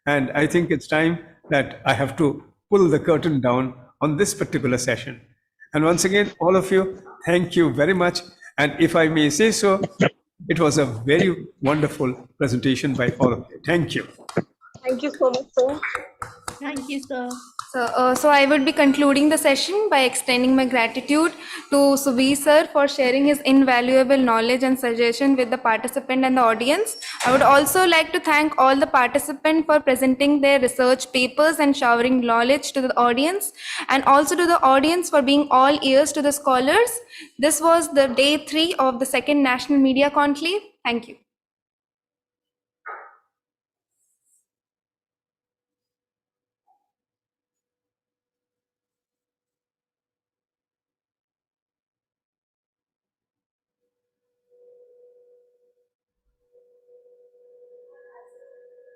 and I think it's time that I have to pull the curtain down on this particular session. And once again, all of you, thank you very much. And if I may say so, it was a very wonderful presentation by all of you. Thank you. Thank you so much, sir. Thank you, sir. So I would be concluding the session by extending my gratitude to Subir sir for sharing his invaluable knowledge and suggestion with the participant and the audience. I would also like to thank all the participants for presenting their research papers and showering knowledge to the audience, and also to the audience for being all ears to the scholars. This was the day 3 of the second National Media Conclave. Thank you.